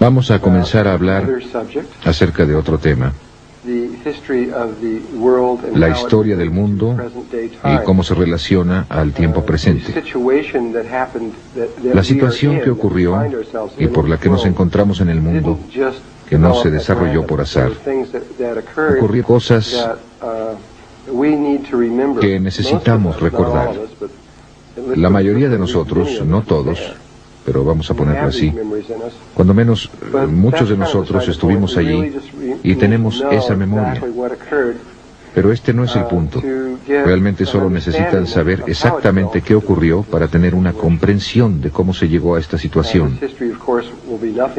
Vamos a comenzar a hablar acerca de otro tema, la historia del mundo y cómo se relaciona al tiempo presente. La situación que ocurrió y por la que nos encontramos en el mundo, que no se desarrolló por azar. Ocurrieron cosas que necesitamos recordar. La mayoría de nosotros, no todos, pero vamos a ponerlo así, cuando menos muchos de nosotros estuvimos allí y tenemos esa memoria. Pero este no es el punto. Realmente solo necesitan saber exactamente qué ocurrió para tener una comprensión de cómo se llegó a esta situación.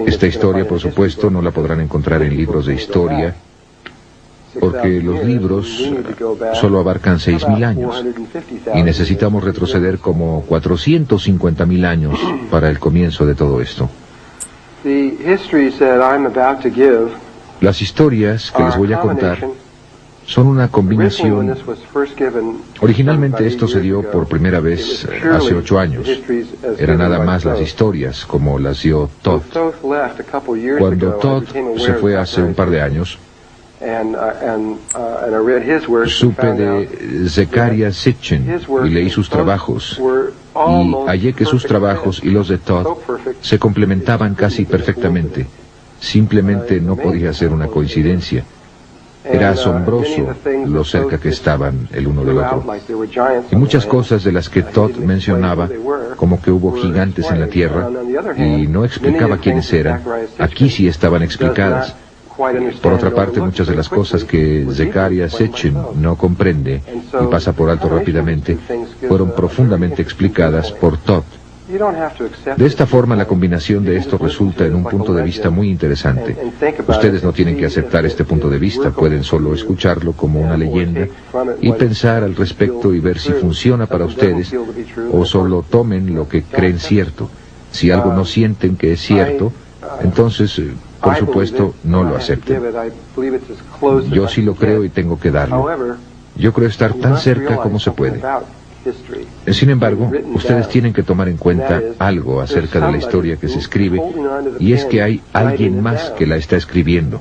Esta historia, por supuesto, no la podrán encontrar en libros de historia, porque los libros solo abarcan 6.000 años y necesitamos retroceder como 450.000 años para el comienzo de todo esto. Las historias que les voy a contar son una combinación. Originalmente esto se dio por primera vez hace 8 años. Eran nada más las historias, como las dio Todd. Cuando Todd se fue hace un par de años, supe de Zecharia Sitchin y leí sus trabajos, y hallé que sus trabajos y los de Todd se complementaban casi perfectamente. Simplemente no podía ser una coincidencia. Era asombroso lo cerca que estaban el uno del otro. Y muchas cosas de las que Todd mencionaba, como que hubo gigantes en la Tierra, y no explicaba quiénes eran, aquí sí estaban explicadas. Por otra parte, muchas de las cosas que Zecharia Sitchin no comprende y pasa por alto rápidamente, fueron profundamente explicadas por Todd. De esta forma, la combinación de esto resulta en un punto de vista muy interesante. Ustedes no tienen que aceptar este punto de vista, pueden solo escucharlo como una leyenda y pensar al respecto y ver si funciona para ustedes, o solo tomen lo que creen cierto. Si algo no sienten que es cierto, entonces, por supuesto, no lo acepten. Yo sí lo creo y tengo que darlo. Yo creo estar tan cerca como se puede. Sin embargo, ustedes tienen que tomar en cuenta algo acerca de la historia que se escribe, y es que hay alguien más que la está escribiendo.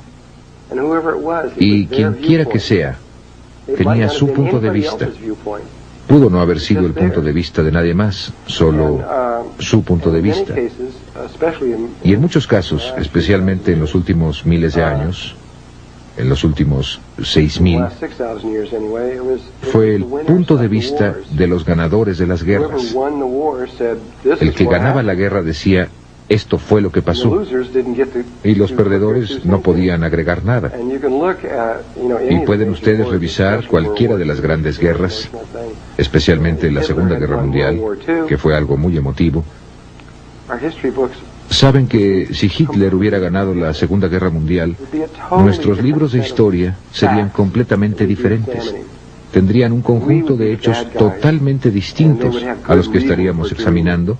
Y quien quiera que sea, tenía su punto de vista. Pudo no haber sido el punto de vista de nadie más, solo su punto de vista. Y en muchos casos, especialmente en los últimos miles de años, en los últimos 6.000, fue el punto de vista de los ganadores de las guerras. El que ganaba la guerra decía, esto fue lo que pasó, y los perdedores no podían agregar nada. Y pueden ustedes revisar cualquiera de las grandes guerras, especialmente la Segunda Guerra Mundial, que fue algo muy emotivo. Saben que si Hitler hubiera ganado la Segunda Guerra Mundial, nuestros libros de historia serían completamente diferentes. Tendrían un conjunto de hechos totalmente distintos a los que estaríamos examinando,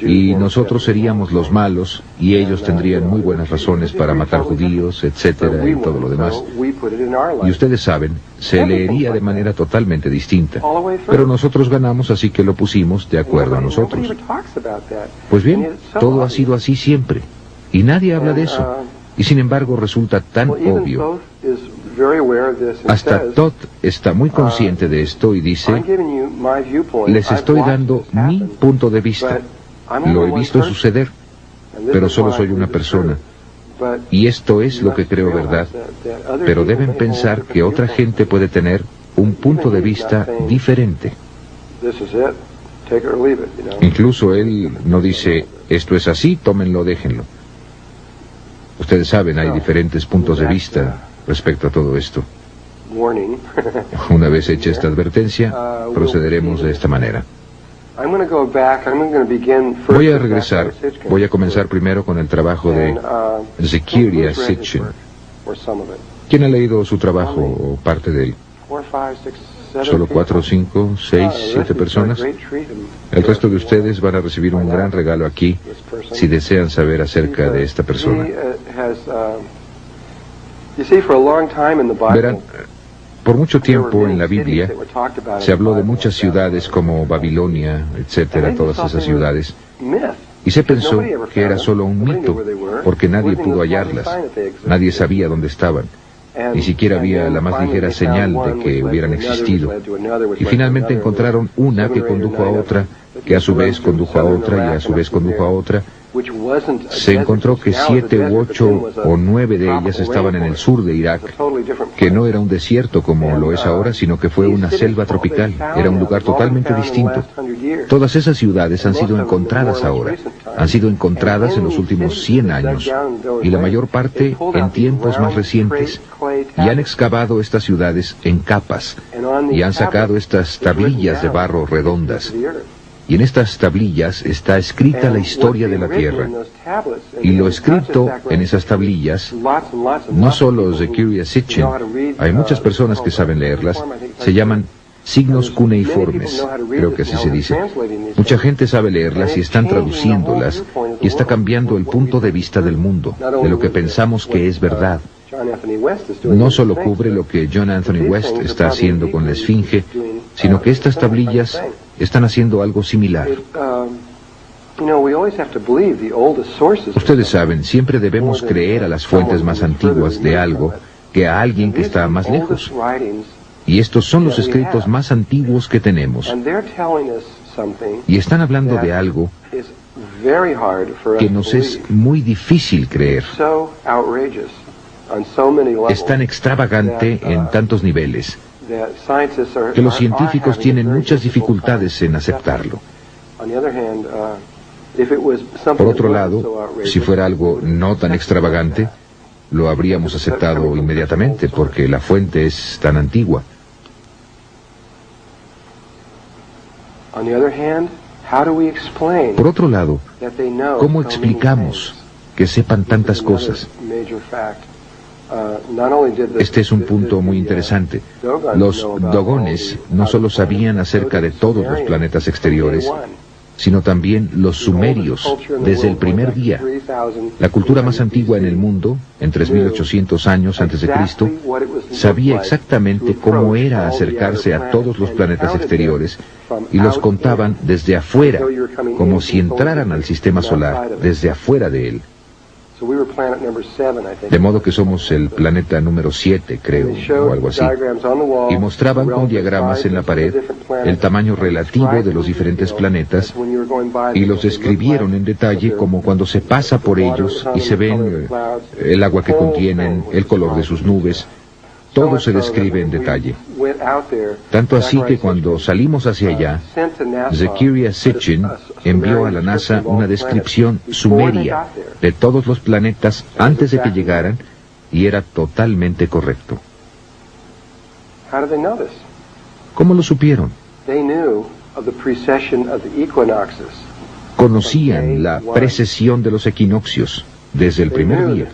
y nosotros seríamos los malos, y ellos tendrían muy buenas razones para matar judíos, etcétera, y todo lo demás. Y ustedes saben, se leería de manera totalmente distinta. Pero nosotros ganamos, así que lo pusimos de acuerdo a nosotros. Pues bien, todo ha sido así siempre, y nadie habla de eso. Y sin embargo resulta tan obvio. Hasta Todd está muy consciente de esto y dice, les estoy dando mi punto de vista. Lo he visto suceder, pero solo soy una persona. Y esto es lo que creo verdad. Pero deben pensar que otra gente puede tener un punto de vista diferente. Incluso él no dice, esto es así, tómenlo, déjenlo. Ustedes saben, hay diferentes puntos de vista respecto a todo esto. Una vez hecha esta advertencia, procederemos de esta manera. Voy a regresar, voy a comenzar primero con el trabajo de Zecharia Sitchin. ¿Quién ha leído su trabajo o parte de él? Solo 4, 5, 6, 7 personas. El resto de ustedes van a recibir un gran regalo aquí si desean saber acerca de esta persona. Verán, por mucho tiempo en la Biblia se habló de muchas ciudades como Babilonia, etcétera, todas esas ciudades. Y se pensó que era solo un mito, porque nadie pudo hallarlas, nadie sabía dónde estaban. Ni siquiera había la más ligera señal de que hubieran existido. Y finalmente encontraron una que condujo a otra, que a su vez condujo a otra y a su vez condujo a otra. Se encontró que 7 u 8 o 9 de ellas estaban en el sur de Irak, que no era un desierto como lo es ahora, sino que fue una selva tropical. Era un lugar totalmente distinto. Todas esas ciudades han sido encontradas ahora. Han sido encontradas en los últimos 100 años, y la mayor parte en tiempos más recientes. Y han excavado estas ciudades en capas, y han sacado estas tablillas de barro redondas. Y en estas tablillas está escrita la historia de la Tierra. Y lo escrito en esas tablillas, no solo Zecharia Sitchin, hay muchas personas que saben leerlas, se llaman signos cuneiformes, creo que así se dice. Mucha gente sabe leerlas y están traduciéndolas, y está cambiando el punto de vista del mundo, de lo que pensamos que es verdad. No solo cubre lo que John Anthony West está haciendo con la Esfinge, sino que estas tablillas están haciendo algo similar. Ustedes saben, siempre debemos creer a las fuentes más antiguas de algo que a alguien que está más lejos. Y estos son los escritos más antiguos que tenemos. Y están hablando de algo que nos es muy difícil creer. Es tan extravagante en tantos niveles que los científicos tienen muchas dificultades en aceptarlo. Por otro lado, si fuera algo no tan extravagante, lo habríamos aceptado inmediatamente, porque la fuente es tan antigua. Por otro lado, ¿cómo explicamos que sepan tantas cosas? Este es un punto muy interesante. Los dogones no solo sabían acerca de todos los planetas exteriores, sino también los sumerios desde el primer día. La cultura más antigua en el mundo, en 3800 años antes de Cristo, sabía exactamente cómo era acercarse a todos los planetas exteriores, y los contaban desde afuera, como si entraran al sistema solar, desde afuera de él. De modo que somos el planeta número 7, creo, o algo así. Y mostraban con diagramas en la pared el tamaño relativo de los diferentes planetas, y los describieron en detalle, como cuando se pasa por ellos y se ven el agua que contienen, el color de sus nubes. Todo se describe en detalle. Tanto así que cuando salimos hacia allá, Zecharia Sitchin envió a la NASA una descripción sumeria de todos los planetas antes de que llegaran, y era totalmente correcto. ¿Cómo lo supieron? Conocían la precesión de los equinoccios desde el primer día.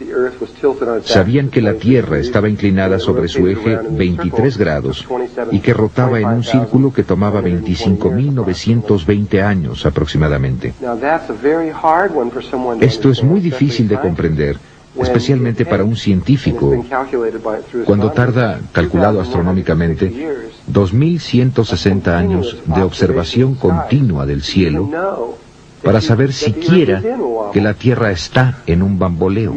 Sabían que la Tierra estaba inclinada sobre su eje 23 grados y que rotaba en un círculo que tomaba 25.920 años aproximadamente. Esto es muy difícil de comprender, especialmente para un científico, cuando tarda, calculado astronómicamente, 2.160 años de observación continua del cielo para saber siquiera que la Tierra está en un bamboleo.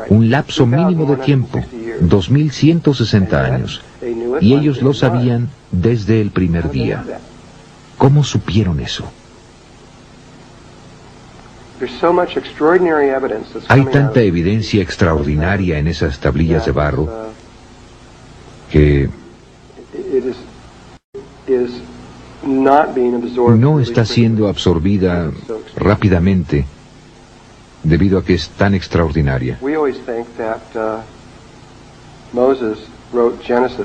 Un lapso mínimo de tiempo, 2.160 años. Y ellos lo sabían desde el primer día. ¿Cómo supieron eso? Hay tanta evidencia extraordinaria en esas tablillas de barro que no está siendo absorbida rápidamente debido a que es tan extraordinaria.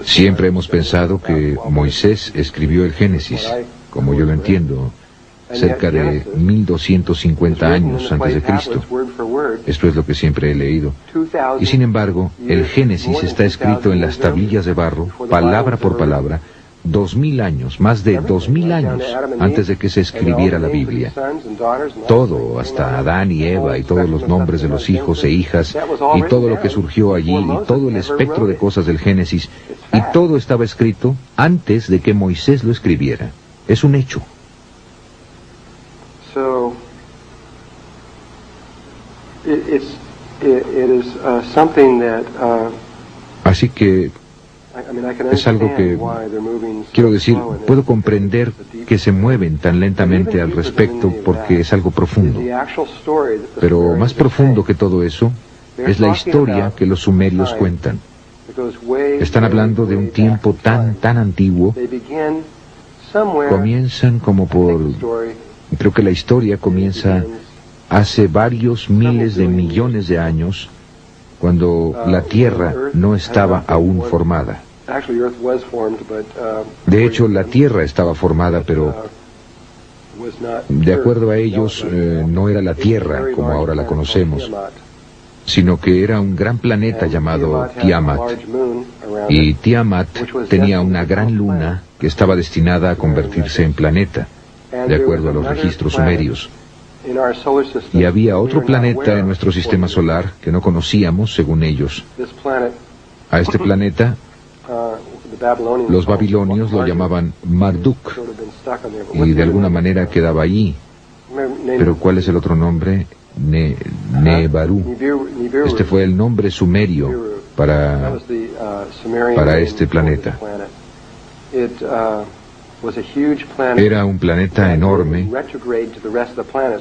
Siempre hemos pensado que Moisés escribió el Génesis, como yo lo entiendo, cerca de 1250 años antes de Cristo. Esto es lo que siempre he leído. Y sin embargo, el Génesis está escrito en las tablillas de barro, palabra por palabra, 2000 años, más de 2000 años antes de que se escribiera la Biblia. Todo, hasta Adán y Eva y todos los nombres de los hijos e hijas y todo lo que surgió allí y todo el espectro de cosas del Génesis, y todo estaba escrito antes de que Moisés lo escribiera. Es un hecho. Así que es algo que, quiero decir, puedo comprender que se mueven tan lentamente al respecto porque es algo profundo. Pero más profundo que todo eso es la historia que los sumerios cuentan. Están hablando de un tiempo tan antiguo. Comienzan como creo que la historia comienza hace varios miles de millones de años, cuando la Tierra no estaba aún formada. De hecho, la Tierra estaba formada, pero de acuerdo a ellos, no era la Tierra como ahora la conocemos, sino que era un gran planeta llamado Tiamat. Y Tiamat tenía una gran luna que estaba destinada a convertirse en planeta, de acuerdo a los registros sumerios. Y había otro planeta en nuestro sistema solar que no conocíamos, según ellos. A este planeta, los babilonios lo llamaban Marduk, y de alguna manera quedaba allí. Pero ¿cuál es el otro nombre? Nebaru. Este fue el nombre sumerio para este planeta. Era un planeta enorme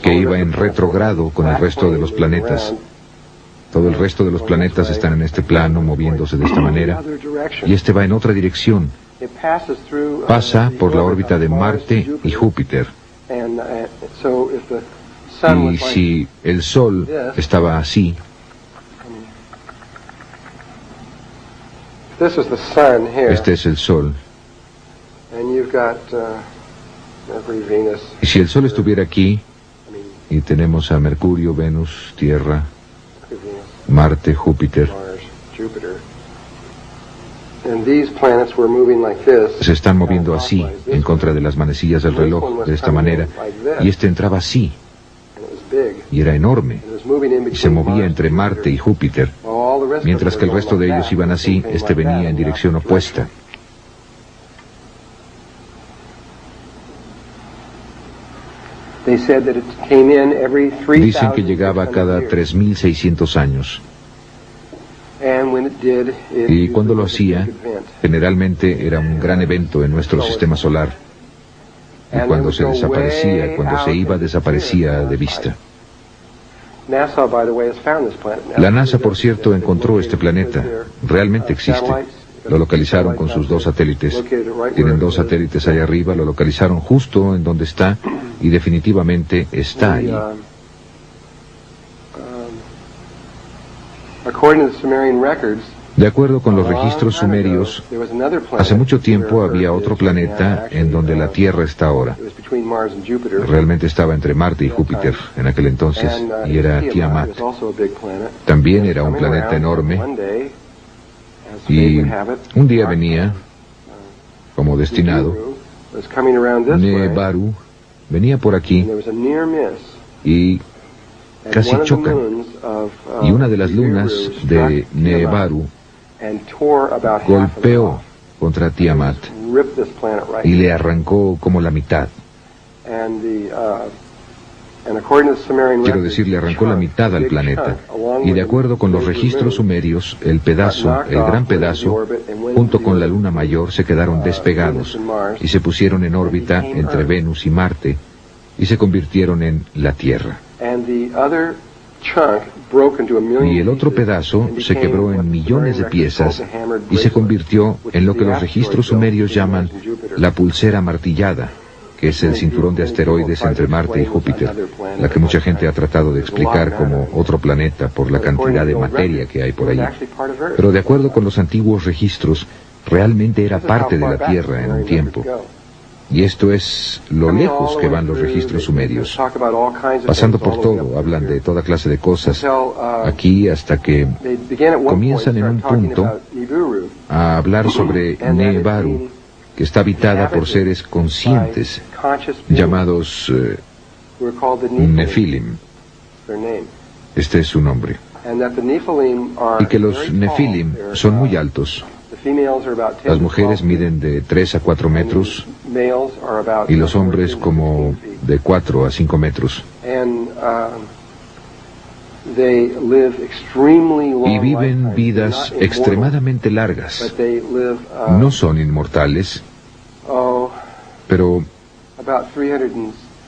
que iba en retrogrado con el resto de los planetas. Todo el resto de los planetas están en este plano, moviéndose de esta manera, y este va en otra dirección. Pasa por la órbita de Marte y Júpiter. Y si el Sol estaba así, este es el Sol. Y si el Sol estuviera aquí, y tenemos a Mercurio, Venus, Tierra, Marte, Júpiter, se están moviendo así, en contra de las manecillas del reloj, de esta manera, y este entraba así, y era enorme, y se movía entre Marte y Júpiter, mientras que el resto de ellos iban así, este venía en dirección opuesta. Dicen que llegaba cada 3.600 años. Y cuando lo hacía, generalmente era un gran evento en nuestro sistema solar. Y cuando se desaparecía, cuando se iba, desaparecía de vista. La NASA, por cierto, encontró este planeta. Realmente existe. Lo localizaron con sus 2 satélites. Tienen 2 satélites allá arriba, lo localizaron justo en donde está, y definitivamente está ahí. De acuerdo con los registros sumerios, hace mucho tiempo había otro planeta en donde la Tierra está ahora. Realmente estaba entre Marte y Júpiter en aquel entonces, y era Tiamat. También era un planeta enorme, y un día venía, como destinado, Nebaru venía por aquí y casi chocan. Y una de las lunas de Nebaru golpeó contra Tiamat y le arrancó como la mitad. Quiero decir, le arrancó la mitad al planeta. Y de acuerdo con los registros sumerios, el gran pedazo, junto con la luna mayor, se quedaron despegados y se pusieron en órbita entre Venus y Marte y se convirtieron en la Tierra. Y el otro pedazo se quebró en millones de piezas y se convirtió en lo que los registros sumerios llaman la pulsera martillada, que es el cinturón de asteroides entre Marte y Júpiter, la que mucha gente ha tratado de explicar como otro planeta por la cantidad de materia que hay por allí. Pero de acuerdo con los antiguos registros, realmente era parte de la Tierra en un tiempo. Y esto es lo lejos que van los registros sumerios. Pasando por todo, hablan de toda clase de cosas, aquí hasta que comienzan en un punto a hablar sobre Nebaru, que está habitada por seres conscientes, llamados Nefilim. Este es su nombre. Y que los Nefilim son muy altos. Las mujeres miden de 3 a 4 metros y los hombres como de 4 a 5 metros. y viven vidas extremadamente largas. No son inmortales, pero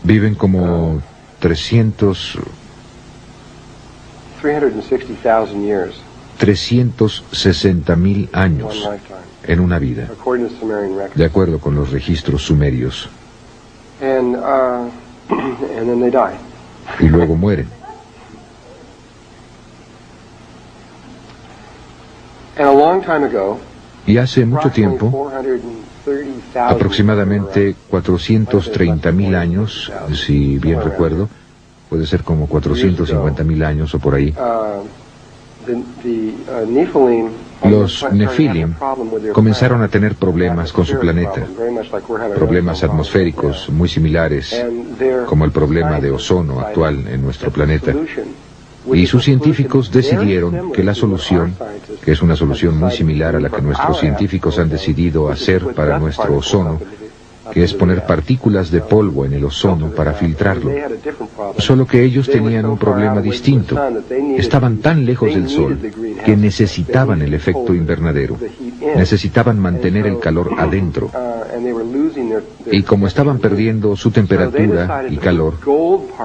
viven como 360.000 años en una vida, de acuerdo con los registros sumerios. Y luego mueren. Y hace mucho tiempo, aproximadamente 430.000 años, si bien recuerdo, puede ser como 450.000 años o por ahí, los Nefilim comenzaron a tener problemas con su planeta, problemas atmosféricos muy similares como el problema de ozono actual en nuestro planeta. Y sus científicos decidieron que la solución, que es una solución muy similar a la que nuestros científicos han decidido hacer para nuestro ozono, que es poner partículas de polvo en el ozono para filtrarlo. Solo que ellos tenían un problema distinto. Estaban tan lejos del Sol que necesitaban el efecto invernadero. Necesitaban mantener el calor adentro. Y como estaban perdiendo su temperatura y calor,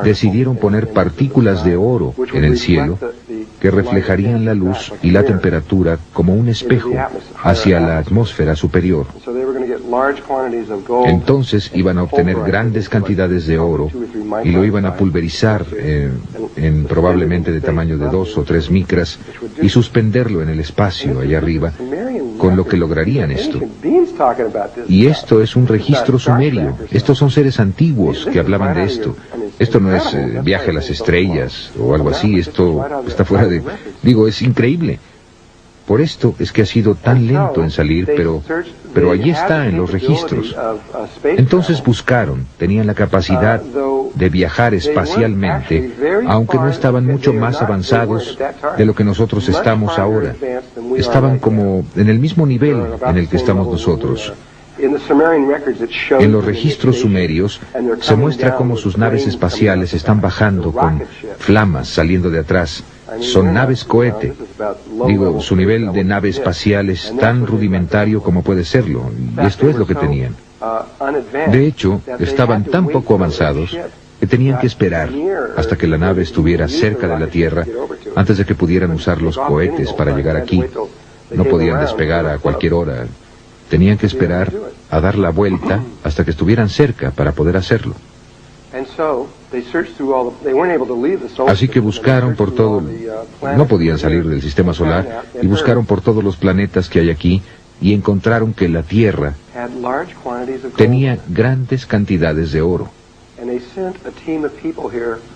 decidieron poner partículas de oro en el cielo que reflejarían la luz y la temperatura como un espejo hacia la atmósfera superior. Entonces iban a obtener grandes cantidades de oro y lo iban a pulverizar en probablemente de tamaño de 2 o 3 micras y suspenderlo en el espacio allá arriba, con lo que lograrían esto. Y esto es un registro sumerio. Estos son seres antiguos que hablaban de esto. Esto no es viaje a las estrellas o algo así. Esto está fuera de... Digo, es increíble. Por esto es que ha sido tan lento en salir, pero allí está en los registros. Entonces buscaron, tenían la capacidad de viajar espacialmente, aunque no estaban mucho más avanzados de lo que nosotros estamos ahora. Estaban como en el mismo nivel en el que estamos nosotros. En los registros sumerios se muestra cómo sus naves espaciales están bajando con flamas saliendo de atrás. Son naves cohete. Digo, su nivel de nave espacial es tan rudimentario como puede serlo, y esto es lo que tenían. De hecho, estaban tan poco avanzados que tenían que esperar hasta que la nave estuviera cerca de la Tierra antes de que pudieran usar los cohetes para llegar aquí. No podían despegar a cualquier hora. Tenían que esperar a dar la vuelta hasta que estuvieran cerca para poder hacerlo. Así que buscaron por todo... No podían salir del sistema solar y buscaron por todos los planetas que hay aquí y encontraron que la Tierra tenía grandes cantidades de oro.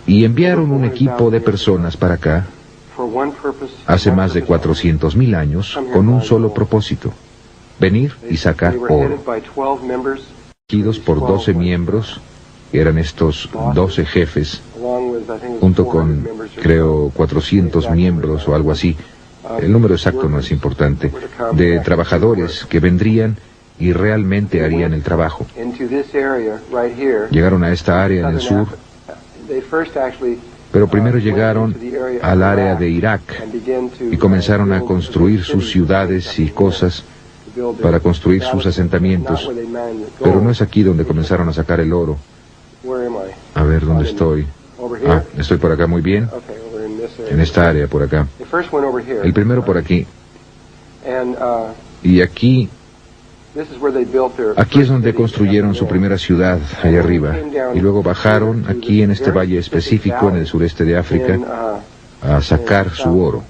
Y enviaron un equipo de personas para acá hace más de 400.000 años con un solo propósito: venir y sacar oro. Elegidos por 12 miembros, que eran estos 12 jefes, junto con, creo, 400 miembros o algo así. El número exacto no es importante, de trabajadores que vendrían y realmente harían el trabajo. Llegaron a esta área en el sur, pero primero llegaron al área de Irak y comenzaron a construir sus ciudades y cosas para construir sus asentamientos. Pero no es aquí donde comenzaron a sacar el oro. A ver, ¿dónde estoy? Ah, estoy por acá, muy bien. En esta área, por acá. El primero por aquí. Y aquí es donde construyeron su primera ciudad, allá arriba. Y luego bajaron aquí en este valle específico, en el sureste de África, a sacar su oro.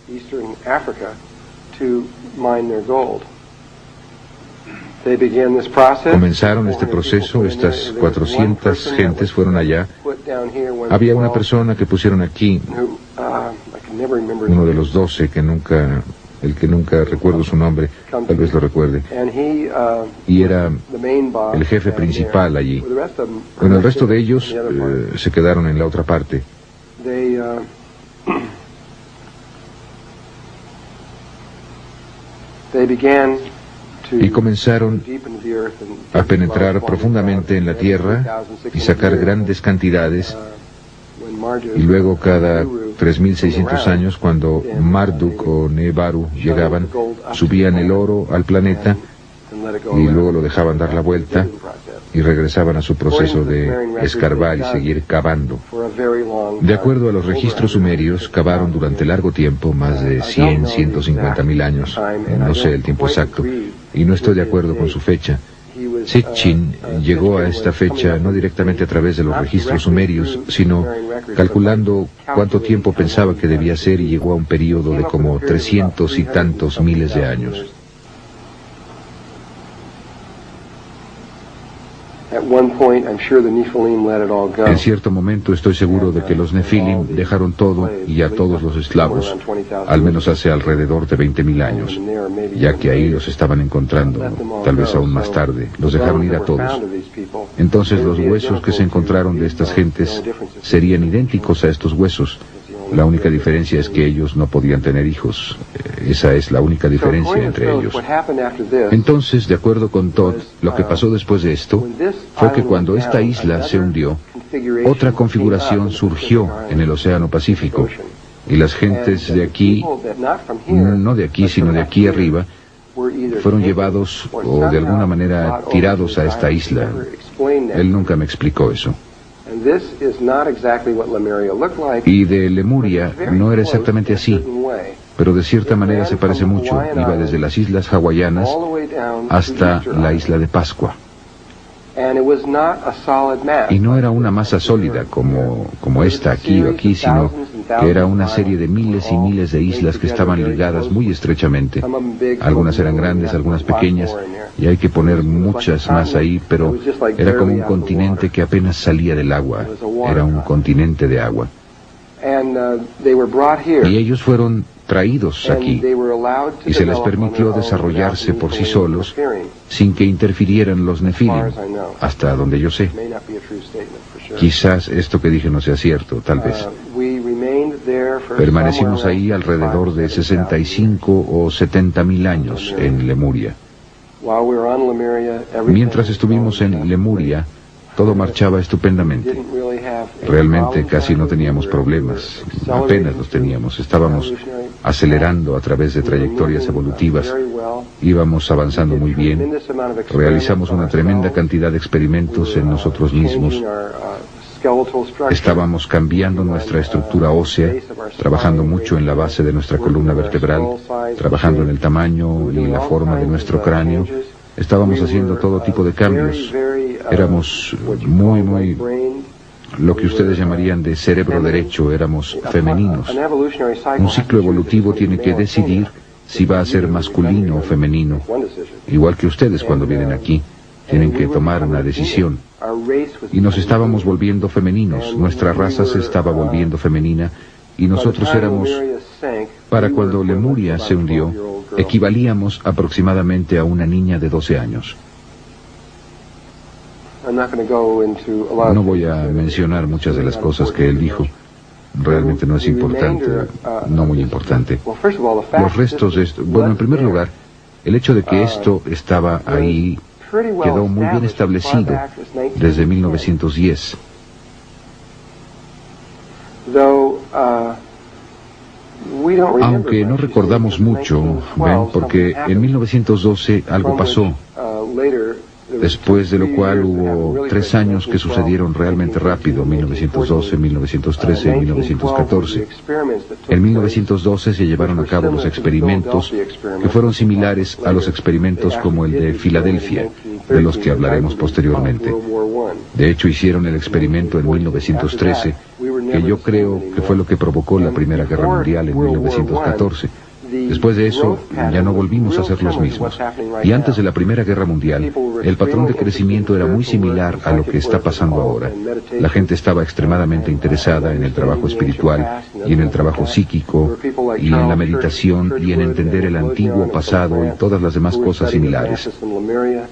Comenzaron este proceso, estas 400 gentes fueron allá. Había una persona que pusieron aquí, uno de los 12 el que nunca recuerdo su nombre, tal vez lo recuerde, y era el jefe principal allí. Bueno, el resto de ellos se quedaron en la otra parte. Y comenzaron a penetrar profundamente en la tierra y sacar grandes cantidades. y luego cada 3.600 años, cuando Marduk o Nebaru llegaban, subían el oro al planeta y luego lo dejaban dar la vuelta y regresaban a su proceso de escarbar y seguir cavando. De acuerdo a los registros sumerios, cavaron durante largo tiempo, más de 150.000 años, no sé el tiempo exacto, y no estoy de acuerdo con su fecha. Sitchin llegó a esta fecha no directamente a través de los registros sumerios, sino calculando cuánto tiempo pensaba que debía ser, y llegó a un período de como 300 y tantos miles de años. En cierto momento estoy seguro de que los Nefilim dejaron todo y a todos los esclavos, al menos hace alrededor de 20.000 años, ya que ahí los estaban encontrando, tal vez aún más tarde, los dejaron ir a todos. Entonces los huesos que se encontraron de estas gentes serían idénticos a estos huesos. La única diferencia es que ellos no podían tener hijos. Esa es la única diferencia entre ellos. Entonces, de acuerdo con Todd, lo que pasó después de esto fue que cuando esta isla se hundió, otra configuración surgió en el Océano Pacífico, y las gentes de aquí, no de aquí, sino de aquí arriba, fueron llevados o de alguna manera tirados a esta isla. Él nunca me explicó eso. Y de Lemuria no era exactamente así, pero de cierta manera se parece mucho. Iba desde las islas hawaianas hasta la isla de Pascua. Y no era una masa sólida como esta aquí o aquí, sino que era una serie de miles y miles de islas que estaban ligadas muy estrechamente. Algunas eran grandes, algunas pequeñas, y hay que poner muchas más ahí, pero era como un continente que apenas salía del agua. Era un continente de agua. Y ellos fueron traídos aquí, y se les permitió desarrollarse por sí solos, sin que interfirieran los Nefilim, hasta donde yo sé. Quizás esto que dije no sea cierto, tal vez. Permanecimos ahí alrededor de 65 o 70.000 años en Lemuria. Mientras estuvimos en Lemuria, todo marchaba estupendamente. Realmente casi no teníamos problemas, apenas los teníamos. Estábamos acelerando a través de trayectorias evolutivas, íbamos avanzando muy bien, realizamos una tremenda cantidad de experimentos en nosotros mismos. Estábamos cambiando nuestra estructura ósea, trabajando mucho en la base de nuestra columna vertebral, trabajando en el tamaño y la forma de nuestro cráneo. Estábamos haciendo todo tipo de cambios. Éramos muy, lo que ustedes llamarían de cerebro derecho, éramos femeninos. Un ciclo evolutivo tiene que decidir si va a ser masculino o femenino. Igual que ustedes cuando vienen aquí, tienen que tomar una decisión. Y nos estábamos volviendo femeninos, nuestra raza se estaba volviendo femenina, y nosotros éramos, para cuando Lemuria se hundió, equivalíamos aproximadamente a una niña de 12 años. No voy a mencionar muchas de las cosas que él dijo. Realmente no es importante, no muy importante. Los restos de esto, bueno, en primer lugar, el hecho de que esto estaba ahí quedó muy bien establecido desde 1910. Aunque no recordamos mucho, ven, porque en 1912 algo pasó, después de lo cual hubo 3 años que sucedieron realmente rápido, 1912, 1913 y 1914. En 1912 se llevaron a cabo los experimentos que fueron similares a los experimentos como el de Filadelfia, de los que hablaremos posteriormente. De hecho, hicieron el experimento en 1913, que yo creo que fue lo que provocó la Primera Guerra Mundial en 1914. Después de eso, ya no volvimos a ser los mismos. Y antes de la Primera Guerra Mundial, el patrón de crecimiento era muy similar a lo que está pasando ahora. La gente estaba extremadamente interesada en el trabajo espiritual y en el trabajo psíquico y en la meditación y en entender el antiguo pasado y todas las demás cosas similares.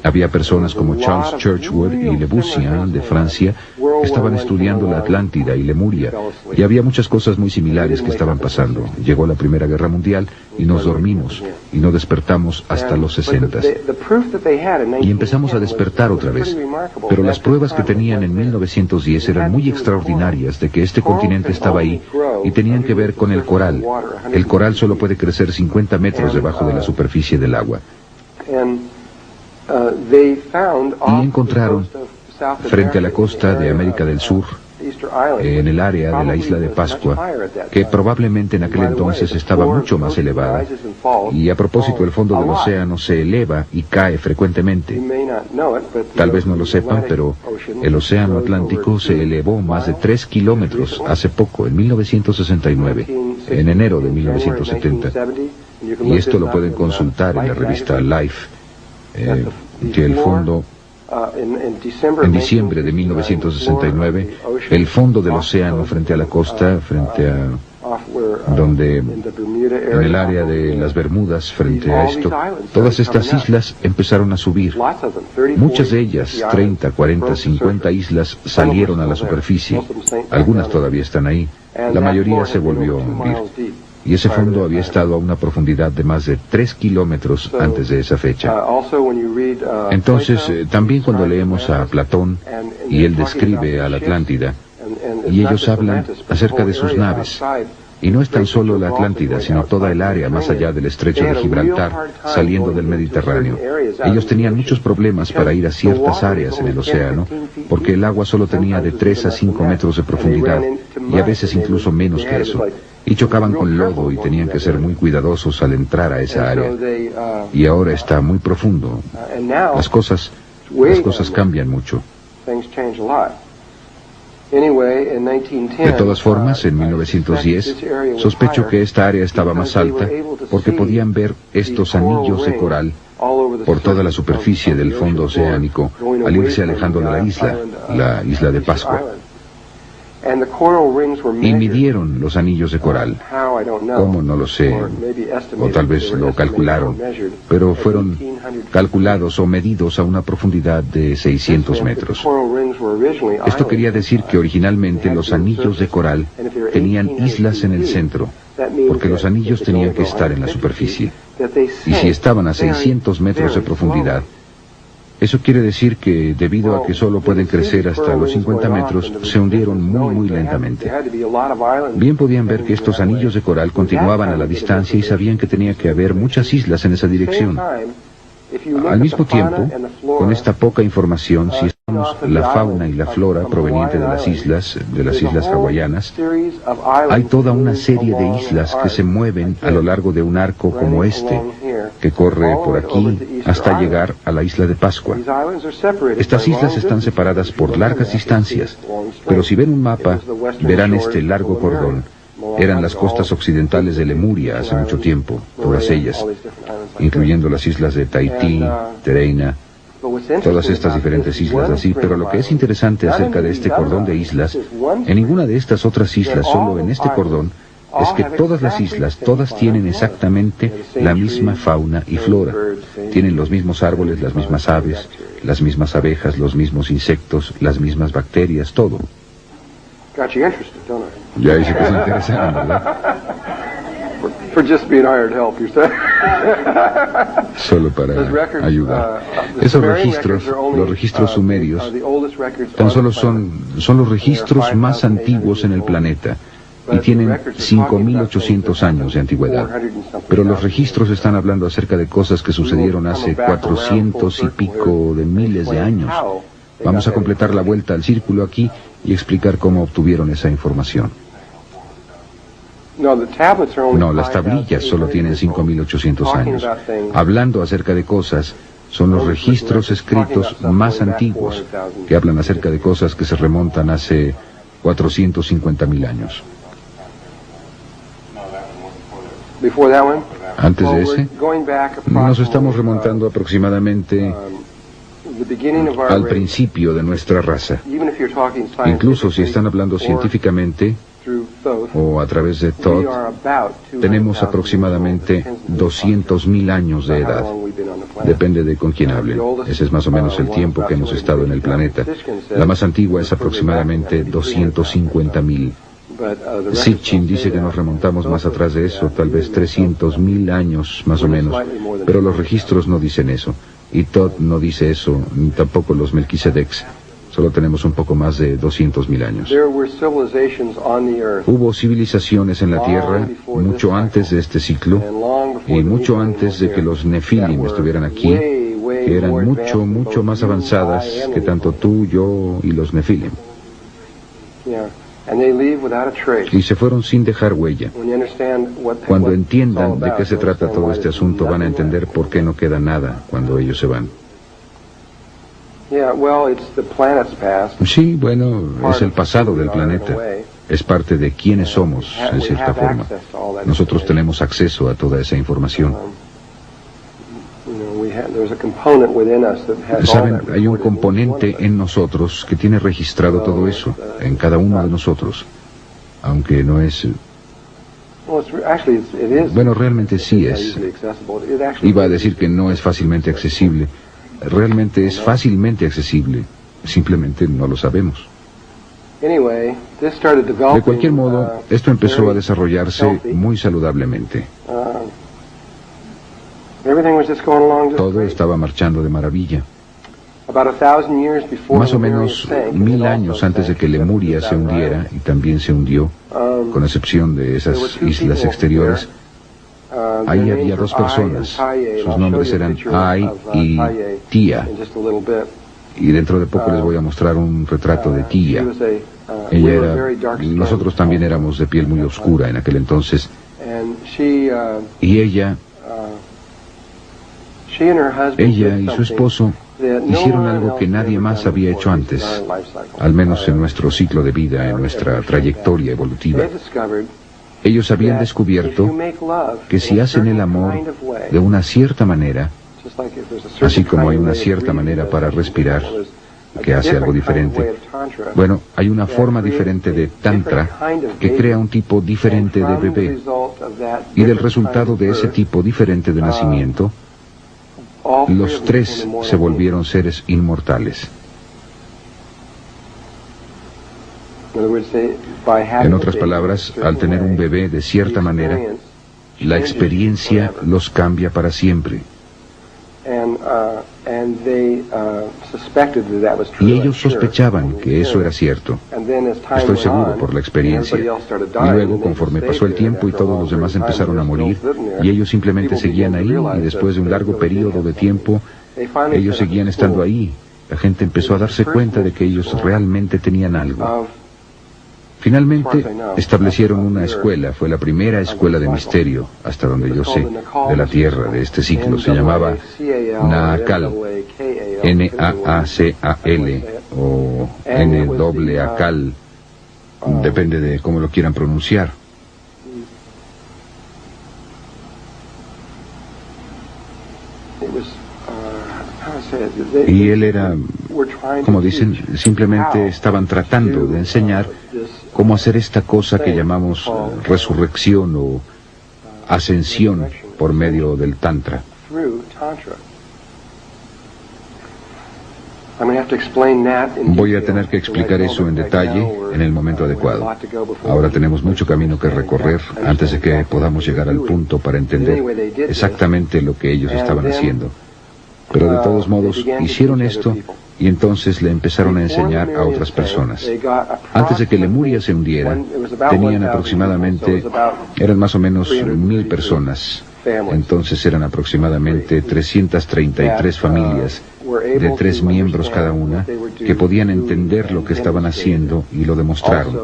Había personas como Charles Churchward y Le Bussien de Francia que estaban estudiando la Atlántida y Lemuria, y había muchas cosas muy similares que estaban pasando. Llegó la Primera Guerra Mundial y nos dormimos y no despertamos hasta los 60. Y empezamos a despertar otra vez. Pero las pruebas que tenían en 1910 eran muy extraordinarias de que este continente estaba ahí y tenían que ver con el coral. El coral solo puede crecer 50 metros debajo de la superficie del agua. Y encontraron, frente a la costa de América del Sur, en el área de la isla de Pascua, que probablemente en aquel entonces estaba mucho más elevada. Y a propósito, el fondo del océano se eleva y cae frecuentemente. Tal vez no lo sepan, pero el océano Atlántico se elevó más de 3 kilómetros hace poco, en 1969, en enero de 1970. Y esto lo pueden consultar en la revista Life, que el fondo... En diciembre de 1969, el fondo del océano frente a la costa, frente a donde, en el área de las Bermudas, frente a esto, todas estas islas empezaron a subir. Muchas de ellas, 30, 40, 50 islas, salieron a la superficie. Algunas todavía están ahí. La mayoría se volvió a hundir. Y ese fondo había estado a una profundidad de más de 3 kilómetros antes de esa fecha. Entonces, también cuando leemos a Platón, y él describe a la Atlántida, y ellos hablan acerca de sus naves, y no es tan solo la Atlántida, sino toda el área más allá del estrecho de Gibraltar, saliendo del Mediterráneo. Ellos tenían muchos problemas para ir a ciertas áreas en el océano, porque el agua solo tenía de 3 a 5 metros de profundidad, y a veces incluso menos que eso. Y chocaban con lodo y tenían que ser muy cuidadosos al entrar a esa área. Y ahora está muy profundo. Las cosas cambian mucho. De todas formas, en 1910, sospecho que esta área estaba más alta porque podían ver estos anillos de coral por toda la superficie del fondo oceánico al irse alejando de la isla de Pascua. Y midieron los anillos de coral. ¿Cómo? No lo sé. O tal vez lo calcularon. Pero fueron calculados o medidos a una profundidad de 600 metros. Esto quería decir que originalmente los anillos de coral tenían islas en el centro, porque los anillos tenían que estar en la superficie. Y si estaban a 600 metros de profundidad, eso quiere decir que, debido a que solo pueden crecer hasta los 50 metros, se hundieron muy lentamente. Bien podían ver que estos anillos de coral continuaban a la distancia y sabían que tenía que haber muchas islas en esa dirección. Al mismo tiempo, con esta poca información, si estimamos la fauna y la flora proveniente de las islas hawaianas, hay toda una serie de islas que se mueven a lo largo de un arco como este, que corre por aquí hasta llegar a la isla de Pascua. Estas islas están separadas por largas distancias, pero si ven un mapa, verán este largo cordón. Eran las costas occidentales de Lemuria hace mucho tiempo, todas ellas, incluyendo las islas de Tahití, Tereina, todas estas diferentes islas así. Pero lo que es interesante acerca de este cordón de islas, en ninguna de estas otras islas, solo en este cordón, es que todas las islas, todas tienen exactamente la misma fauna y flora. Tienen los mismos árboles, las mismas aves, las mismas abejas, los mismos insectos, las mismas bacterias, todo. Ya dice que es interesante, ¿verdad? Solo para ayudar. Esos registros, los registros sumerios, tan solo son los registros más antiguos en el planeta y tienen 5.800 años de antigüedad. Pero los registros están hablando acerca de cosas que sucedieron hace 400 y pico de miles de años. Vamos a completar la vuelta al círculo aquí y explicar cómo obtuvieron esa información. No, las tablillas solo tienen 5.800 años. Hablando acerca de cosas, son los registros escritos más antiguos que hablan acerca de cosas que se remontan hace 450.000 años. Antes de ese, nos estamos remontando aproximadamente al principio de nuestra raza. Incluso si están hablando científicamente o a través de Thoth, tenemos aproximadamente 200.000 años de edad. Depende de con quién hablen. Ese es más o menos el tiempo que hemos estado en el planeta. La más antigua es aproximadamente 250.000. Sitchin dice que nos remontamos más atrás de eso, tal vez 300.000 años más o menos, pero los registros no dicen eso, y Todd no dice eso, ni tampoco los Melquisedecs. Solo tenemos un poco más de 200.000 años. Hubo civilizaciones en la Tierra mucho antes de este ciclo y mucho antes de que los Nefilim estuvieran aquí, que eran mucho más avanzadas que tanto tú, yo y los Nefilim. Y se fueron sin dejar huella. Cuando entiendan de qué se trata todo este asunto, van a entender por qué no queda nada cuando ellos se van. Sí, bueno, es el pasado del planeta. Es parte de quiénes somos, en cierta forma. Nosotros tenemos acceso a toda esa información. Saben, hay un componente en nosotros que tiene registrado todo eso, en cada uno de nosotros. Aunque no es... Bueno, realmente sí es. Iba a decir que no es fácilmente accesible. Realmente es fácilmente accesible, simplemente no lo sabemos. De cualquier modo, esto empezó a desarrollarse muy saludablemente. Todo estaba marchando de maravilla. Más o menos 1000 años antes de que Lemuria se hundiera, y también se hundió, con excepción de esas islas exteriores, ahí había dos personas. Sus nombres eran Ai y Tia. Y dentro de poco les voy a mostrar un retrato de Tia. Ella era... Nosotros también éramos de piel muy oscura en aquel entonces. Y ella y su esposo hicieron algo que nadie más había hecho antes, al menos en nuestro ciclo de vida, en nuestra trayectoria evolutiva. Ellos habían descubierto que si hacen el amor de una cierta manera, así como hay una cierta manera para respirar, que hace algo diferente, bueno, hay una forma diferente de tantra que crea un tipo diferente de bebé, y del resultado de ese tipo diferente de nacimiento, los tres se volvieron seres inmortales. En otras palabras, al tener un bebé de cierta manera, la experiencia los cambia para siempre. Y ellos sospechaban que eso era cierto. Estoy seguro por la experiencia. Y luego, conforme pasó el tiempo y todos los demás empezaron a morir, y ellos simplemente seguían ahí, y después de un largo periodo de tiempo, ellos seguían estando ahí. La gente empezó a darse cuenta de que ellos realmente tenían algo. Finalmente, establecieron una escuela, fue la primera escuela de misterio, hasta donde yo sé, de la Tierra, de este ciclo. Se llamaba Naacal, N-A-A-C-A-L, o N-A-A-C-A-L, depende de cómo lo quieran pronunciar. Y él era, como dicen, simplemente estaban tratando de enseñar cómo hacer esta cosa que llamamos resurrección o ascensión por medio del Tantra. Voy a tener que explicar eso en detalle en el momento adecuado. Ahora tenemos mucho camino que recorrer antes de que podamos llegar al punto para entender exactamente lo que ellos estaban haciendo. Pero de todos modos, hicieron esto y entonces le empezaron a enseñar a otras personas. Antes de que Lemuria se hundiera, tenían aproximadamente, eran más o menos 1000 personas. Entonces eran aproximadamente 333 familias, de 3 miembros cada una, que podían entender lo que estaban haciendo y lo demostraron.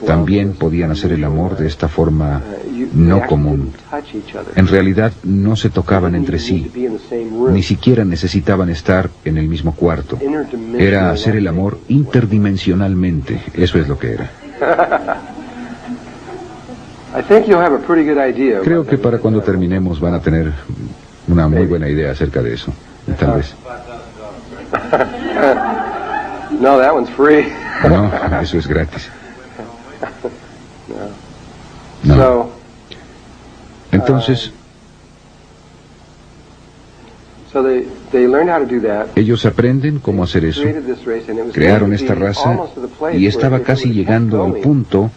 También podían hacer el amor de esta forma no común. En realidad no se tocaban entre sí, ni siquiera necesitaban estar en el mismo cuarto. Era hacer el amor interdimensionalmente, eso es lo que era. Creo que para cuando terminemos van a tener una muy buena idea acerca de eso. Tal vez. No, that one's free. No, eso es gratis. No. Entonces, Ellos aprenden cómo hacer eso. Crearon esta raza y estaba casi llegando al punto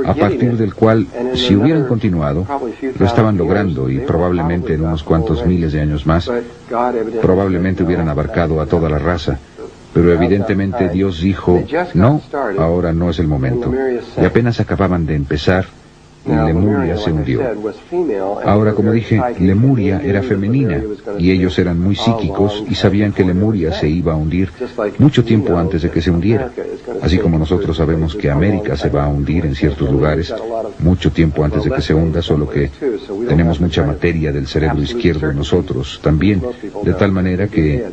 a partir del cual, si hubieran continuado, lo estaban logrando y probablemente en unos cuantos miles de años más, probablemente hubieran abarcado a toda la raza. Pero evidentemente Dios dijo, no, ahora no es el momento. Y apenas acababan de empezar, Lemuria se hundió. Ahora, como dije, Lemuria era femenina, y ellos eran muy psíquicos y sabían que Lemuria se iba a hundir mucho tiempo antes de que se hundiera. Así como nosotros sabemos que América se va a hundir en ciertos lugares mucho tiempo antes de que se hunda, solo que tenemos mucha materia del cerebro izquierdo en nosotros también, de tal manera que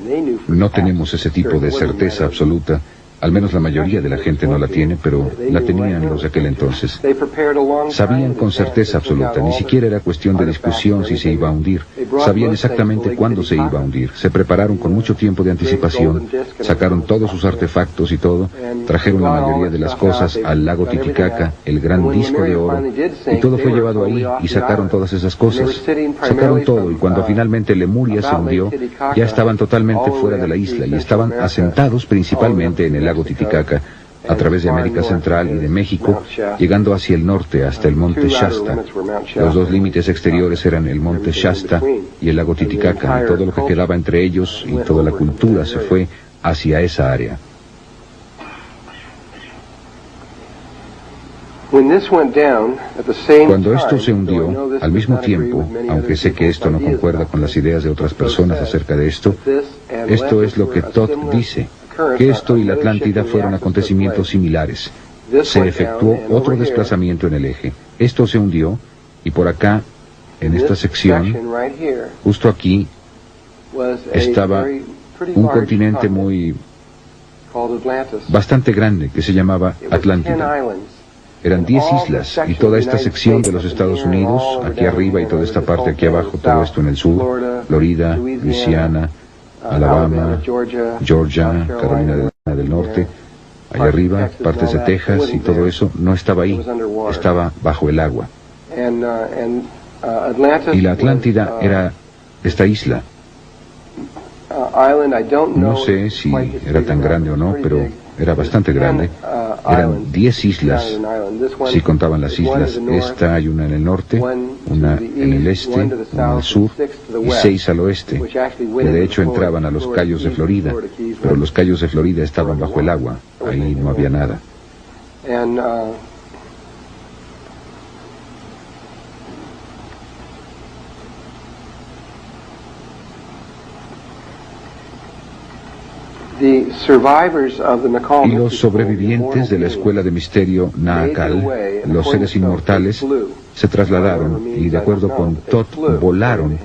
no tenemos ese tipo de certeza absoluta. Al menos la mayoría de la gente no la tiene, pero la tenían los de aquel entonces. Sabían con certeza absoluta, ni siquiera era cuestión de discusión si se iba a hundir. Sabían exactamente cuándo se iba a hundir. Se prepararon con mucho tiempo de anticipación, sacaron todos sus artefactos y todo, trajeron la mayoría de las cosas al lago Titicaca, el gran disco de oro, y todo fue llevado ahí, y sacaron todas esas cosas. Sacaron todo, y cuando finalmente Lemuria se hundió, ya estaban totalmente fuera de la isla, y estaban asentados principalmente en el lago Titicaca, a través de América Central y de México, llegando hacia el norte hasta el monte Shasta. Los dos límites exteriores eran el monte Shasta y el lago Titicaca, y todo lo que quedaba entre ellos y toda la cultura se fue hacia esa área. Cuando esto se hundió, al mismo tiempo, aunque sé que esto no concuerda con las ideas de otras personas acerca de esto, esto es lo que Todd dice, que esto y la Atlántida fueron acontecimientos similares. Se efectuó otro desplazamiento en el eje. Esto se hundió, y por acá, en esta sección, justo aquí, estaba un continente bastante grande que se llamaba Atlántida. Eran 10 islas, y toda esta sección de los Estados Unidos, aquí arriba y toda esta parte aquí abajo, todo esto en el sur, Florida, Luisiana, Alabama, Georgia, Carolina del Norte, allá arriba, partes de Texas y todo eso, no estaba ahí, estaba bajo el agua. Y la Atlántida era esta isla. No sé si era tan grande o no, pero era bastante grande. Eran 10 islas, si contaban las islas. Esta hay una en el norte, una en el este, una al sur y 6 al oeste, que de hecho entraban a los cayos de Florida, pero los cayos de Florida estaban bajo el agua, ahí no había nada. Y los sobrevivientes de la escuela de misterio Naacal, los seres inmortales, se trasladaron y, de acuerdo con Todd, volaron.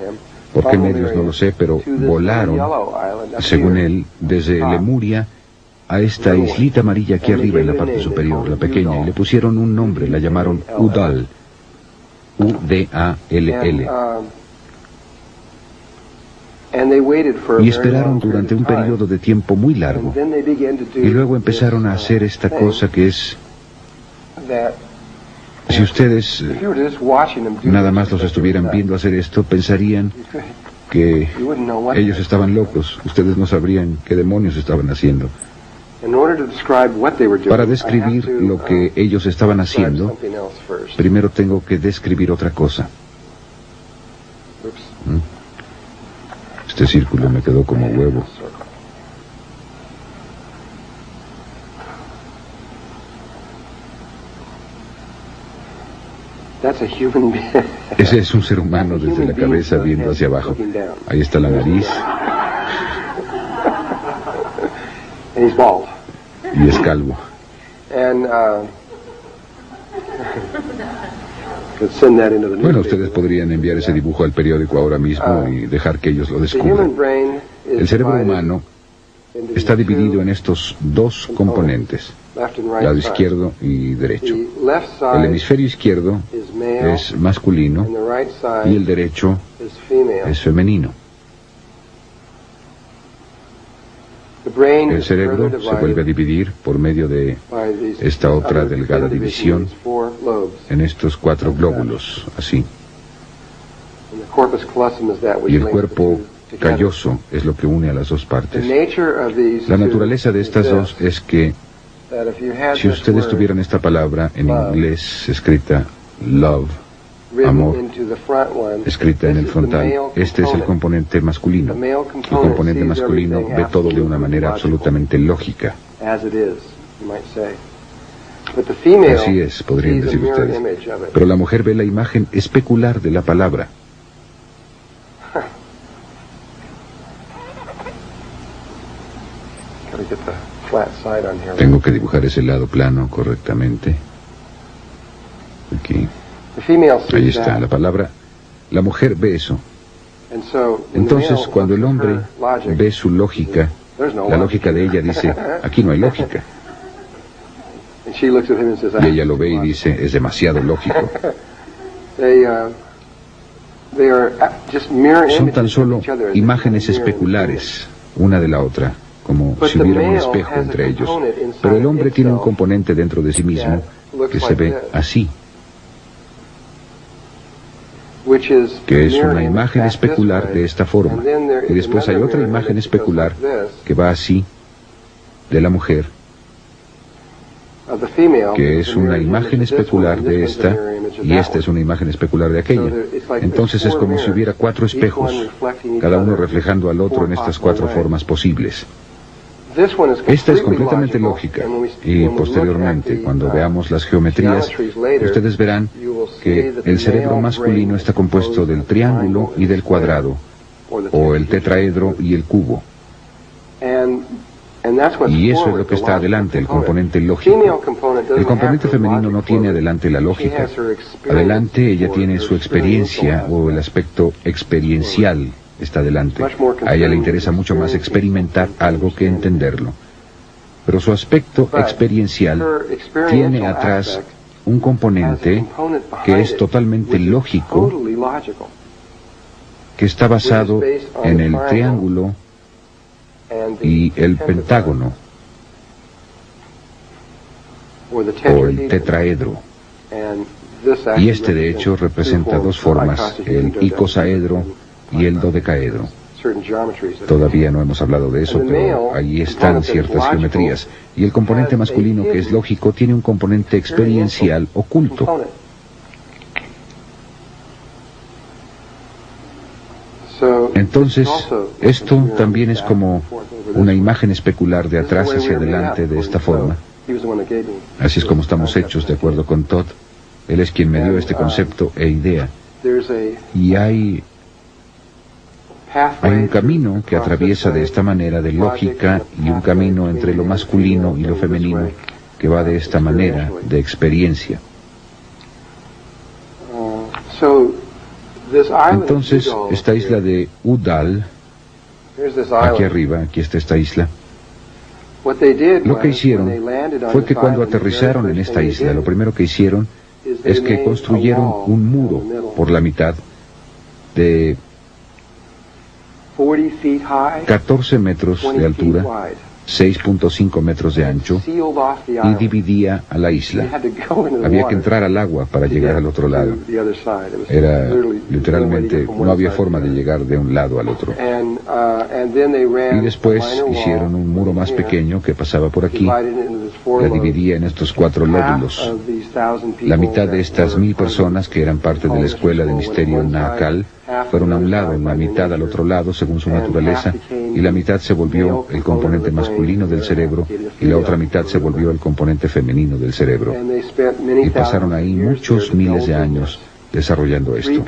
¿Por qué medios? No lo sé, pero volaron, según él, desde Lemuria a esta islita amarilla aquí arriba en la parte superior, la pequeña, y le pusieron un nombre, la llamaron Udall, U-D-A-L-L. Y esperaron durante un periodo de tiempo muy largo. Y luego empezaron a hacer esta cosa que es... Si ustedes nada más los estuvieran viendo hacer esto, pensarían que ellos estaban locos. Ustedes no sabrían qué demonios estaban haciendo. Para describir lo que ellos estaban haciendo, primero tengo que describir otra cosa. Este círculo me quedó como huevo. Ese es un ser humano desde la cabeza viendo hacia abajo. Ahí está la nariz. Y es calvo. Bueno, ustedes podrían enviar ese dibujo al periódico ahora mismo y dejar que ellos lo descubran. El cerebro humano está dividido en estos dos componentes, lado izquierdo y derecho. El hemisferio izquierdo es masculino y el derecho es femenino. El cerebro se vuelve a dividir por medio de esta otra delgada división en estos 4 glóbulos, así. Y el cuerpo calloso es lo que une a las dos partes. La naturaleza de estas dos es que si ustedes tuvieran esta palabra en inglés escrita love, amor, escrita en el frontal, este es el componente masculino. El componente masculino ve todo de una manera absolutamente lógica. Así es, podrían decir ustedes. Pero la mujer ve la imagen especular de la palabra. Tengo que dibujar ese lado plano correctamente. Aquí. Ahí está, la palabra. La mujer ve eso. Entonces, cuando el hombre ve su lógica, la lógica de ella dice, aquí no hay lógica. Y ella lo ve y dice, es demasiado lógico. Son tan solo imágenes especulares, una de la otra, como si hubiera un espejo entre ellos. Pero el hombre tiene un componente dentro de sí mismo que se ve así, que es una imagen especular de esta forma. Y después hay otra imagen especular que va así, de la mujer, que es una imagen especular de esta, y esta es una imagen especular de aquella. Entonces es como si hubiera 4 espejos, cada uno reflejando al otro en estas 4 formas posibles. Esta es completamente lógica, y posteriormente, cuando veamos las geometrías, ustedes verán que el cerebro masculino está compuesto del triángulo y del cuadrado, o el tetraedro y el cubo. Y eso es lo que está adelante, el componente lógico. El componente femenino no tiene adelante la lógica. Adelante ella tiene su experiencia, o el aspecto experiencial está adelante. A ella le interesa mucho más experimentar algo que entenderlo. Pero su aspecto experiencial tiene atrás un componente que es totalmente lógico, que está basado en el triángulo y el pentágono, o el tetraedro. Y este de hecho representa 2 formas, el icosaedro y el dodecaedro. Todavía no hemos hablado de eso, pero ahí están ciertas geometrías. Y el componente masculino, que es lógico, tiene un componente experiencial oculto. Entonces, esto también es como una imagen especular de atrás hacia adelante de esta forma. Así es como estamos hechos, de acuerdo con Todd. Él es quien me dio este concepto e idea. Y hay un camino que atraviesa de esta manera de lógica, y un camino entre lo masculino y lo femenino que va de esta manera de experiencia. Entonces, esta isla de Udal, aquí arriba, aquí está esta isla. Lo que hicieron fue que cuando aterrizaron en esta isla, lo primero que hicieron es que construyeron un muro por la mitad de 14 metros de altura, 6.5 metros de ancho, y dividía a la isla. Había que entrar al agua para llegar al otro lado. Era literalmente, no había forma de llegar de un lado al otro. Y después hicieron un muro más pequeño que pasaba por aquí. La dividía en estos 4 lóbulos. La mitad de estas 1000 personas que eran parte de la escuela de misterio Nahakal fueron a un lado, la mitad al otro lado según su naturaleza, y la mitad se volvió el componente masculino del cerebro y la otra mitad se volvió el componente femenino del cerebro. Y pasaron ahí muchos miles de años desarrollando esto.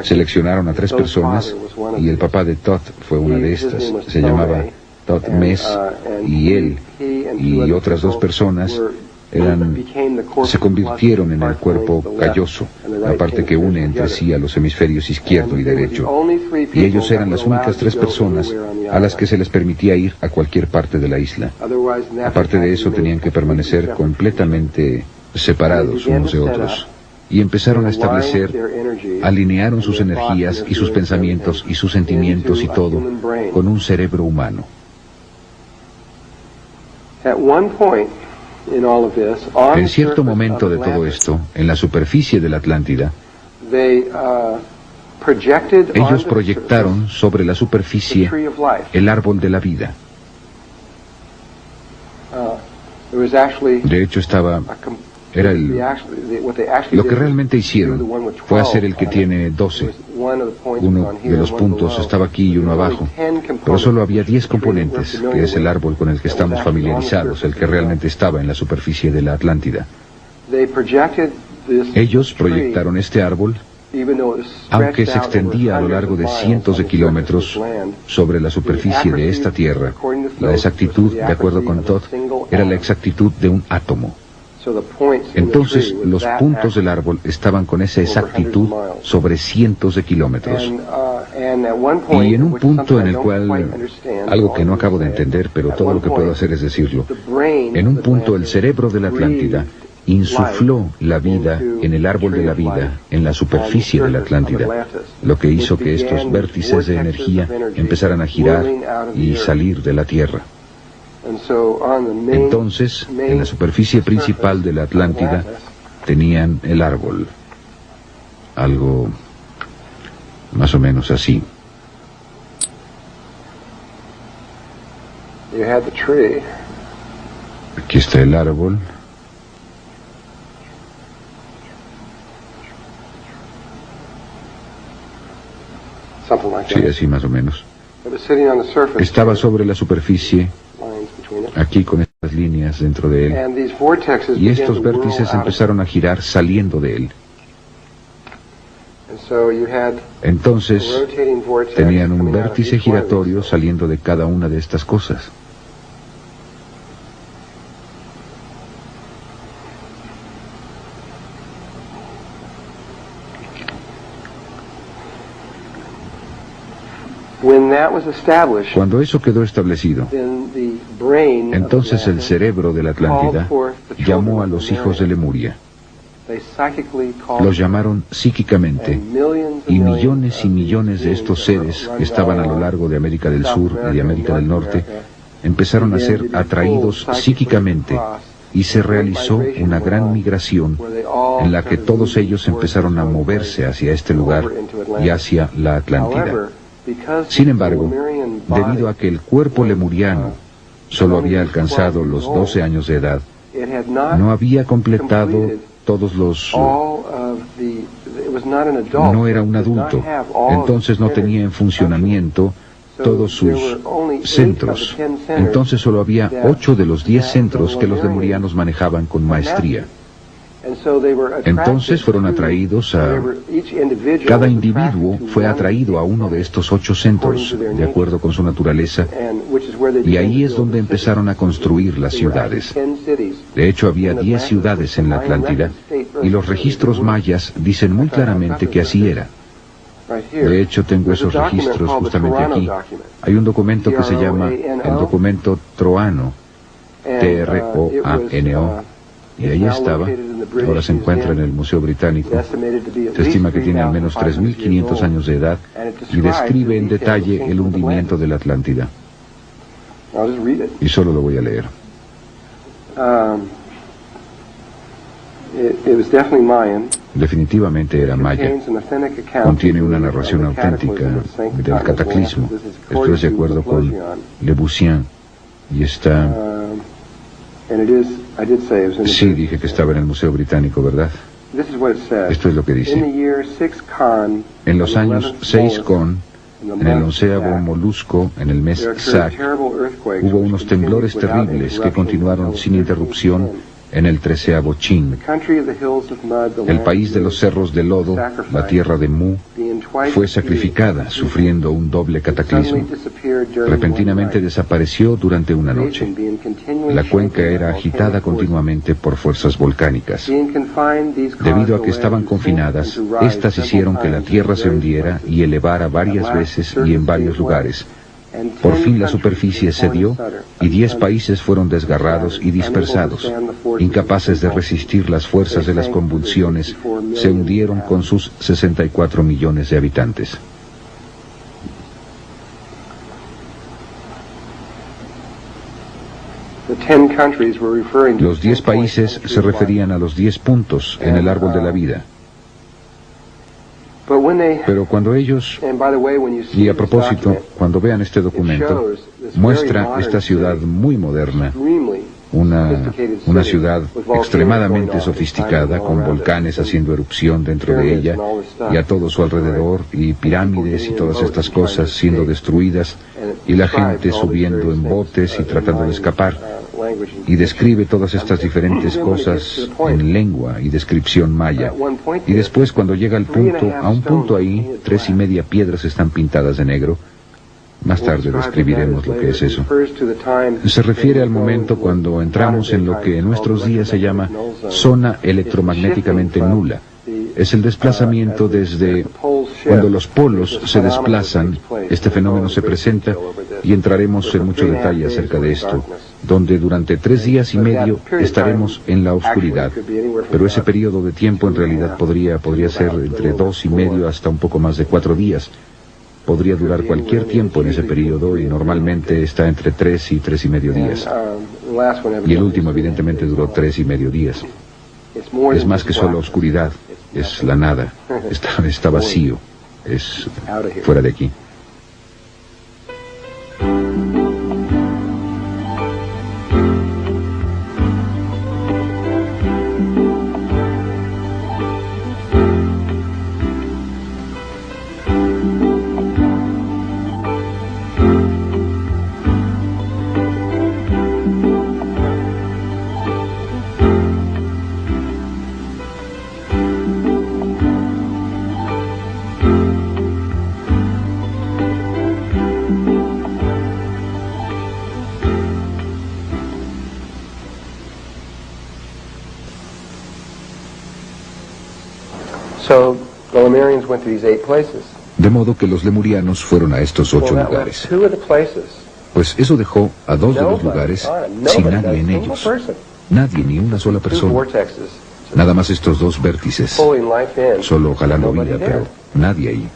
Seleccionaron a 3 personas y el papá de Todd fue una de estas. Se llamaba Todd Mess, y él y otras 2 personas se convirtieron en el cuerpo calloso, la parte que une entre sí a los hemisferios izquierdo y derecho. Y ellos eran las únicas 3 personas a las que se les permitía ir a cualquier parte de la isla. Aparte de eso, tenían que permanecer completamente separados unos de otros. Y empezaron a establecer, alinearon sus energías y sus pensamientos y sus sentimientos y todo con un cerebro humano. En cierto momento de todo esto, en la superficie de la Atlántida, Ellos proyectaron sobre la superficie el árbol de la vida. De hecho, lo que realmente hicieron fue hacer el que tiene 12. Uno de los puntos estaba aquí y uno abajo, pero solo había 10 componentes, que es el árbol con el que estamos familiarizados, el que realmente estaba en la superficie de la Atlántida. Ellos proyectaron este árbol, aunque se extendía a lo largo de cientos de kilómetros sobre la superficie de esta tierra. La exactitud, de acuerdo con Todd, era la exactitud de un átomo. Entonces, los puntos del árbol estaban con esa exactitud sobre cientos de kilómetros. Y en un punto en el cual, algo que no acabo de entender, pero todo lo que puedo hacer es decirlo, en un punto el cerebro de la Atlántida insufló la vida en el árbol de la vida, en la superficie de la Atlántida, lo que hizo que estos vértices de energía empezaran a girar y salir de la Tierra. Entonces, en la superficie principal de la Atlántida, tenían el árbol. Algo más o menos así. Aquí está el árbol. Sí, así más o menos. Estaba sobre la superficie, aquí con estas líneas dentro de él, y estos vértices empezaron a girar saliendo de él. Entonces, tenían un vértice giratorio saliendo de cada una de estas cosas. Cuando eso quedó establecido, entonces el cerebro de la Atlántida llamó a los hijos de Lemuria. Los llamaron psíquicamente, y millones de estos seres que estaban a lo largo de América del Sur y de América del Norte empezaron a ser atraídos psíquicamente, y se realizó una gran migración en la que todos ellos empezaron a moverse hacia este lugar y hacia la Atlántida. Sin embargo, debido a que el cuerpo lemuriano solo había alcanzado los 12 años de edad, no había completado todos los... no era un adulto, entonces no tenía en funcionamiento todos sus centros. Entonces solo había 8 de los 10 centros que los lemurianos manejaban con maestría. Entonces fueron atraídos a... Cada individuo fue atraído a uno de estos 8 centros, de acuerdo con su naturaleza, y ahí es donde empezaron a construir las ciudades. De hecho, había 10 ciudades en la Atlántida, y los registros mayas dicen muy claramente que así era. De hecho, tengo esos registros justamente aquí. Hay un documento que se llama el documento Troano, T-R-O-A-N-O, y ahí estaba. Ahora se encuentra en el Museo Británico. Se estima que tiene al menos 3.500 años de edad y describe en detalle el hundimiento de la Atlántida. Y solo lo voy a leer. Definitivamente era maya. Contiene una narración auténtica del cataclismo. Esto es de acuerdo con Le Bussien. Y está... Sí, dije que estaba en el Museo Británico, ¿verdad? Esto es lo que dice. En los años 6 con, en el 11º molusco, en el mes Sac, hubo unos temblores terribles que continuaron sin interrupción en el 13º Chin. El país de los cerros de lodo, la tierra de Mu, fue sacrificada, sufriendo un doble cataclismo. Repentinamente desapareció durante una noche. La cuenca era agitada continuamente por fuerzas volcánicas. Debido a que estaban confinadas, estas hicieron que la tierra se hundiera y elevara varias veces y en varios lugares. Por fin la superficie cedió y 10 países fueron desgarrados y dispersados. Incapaces de resistir las fuerzas de las convulsiones, se hundieron con sus 64 millones de habitantes. Los 10 países se referían a los 10 puntos en el árbol de la vida. Pero cuando ellos, y a propósito, cuando vean este documento, muestra esta ciudad muy moderna, una ciudad extremadamente sofisticada, con volcanes haciendo erupción dentro de ella y a todo su alrededor, y pirámides y todas estas cosas siendo destruidas, y la gente subiendo en botes y tratando de escapar. Y describe todas estas diferentes cosas en lengua y descripción maya. Y después, cuando llega a un punto ahí, 3.5 piedras están pintadas de negro. Más tarde describiremos lo que es eso. Se refiere al momento cuando entramos en lo que en nuestros días se llama zona electromagnéticamente nula. Es el desplazamiento desde cuando los polos se desplazan. Este fenómeno se presenta, y entraremos en mucho detalle acerca de esto, donde durante 3 días y medio estaremos en la oscuridad. Pero ese periodo de tiempo en realidad podría ser entre 2 y medio hasta un poco más de 4 días. Podría durar cualquier tiempo en ese periodo, y normalmente está entre 3 y 3.5 días. Y el último evidentemente duró 3.5 días. Es más que solo oscuridad, es la nada, está vacío, es fuera de aquí. De modo que los lemurianos fueron a estos 8 lugares. Pues eso dejó a 2 de los lugares sin nadie en ellos. Nadie, ni una sola persona. Nada más estos 2 vértices, solo jalando vida, pero nadie ahí.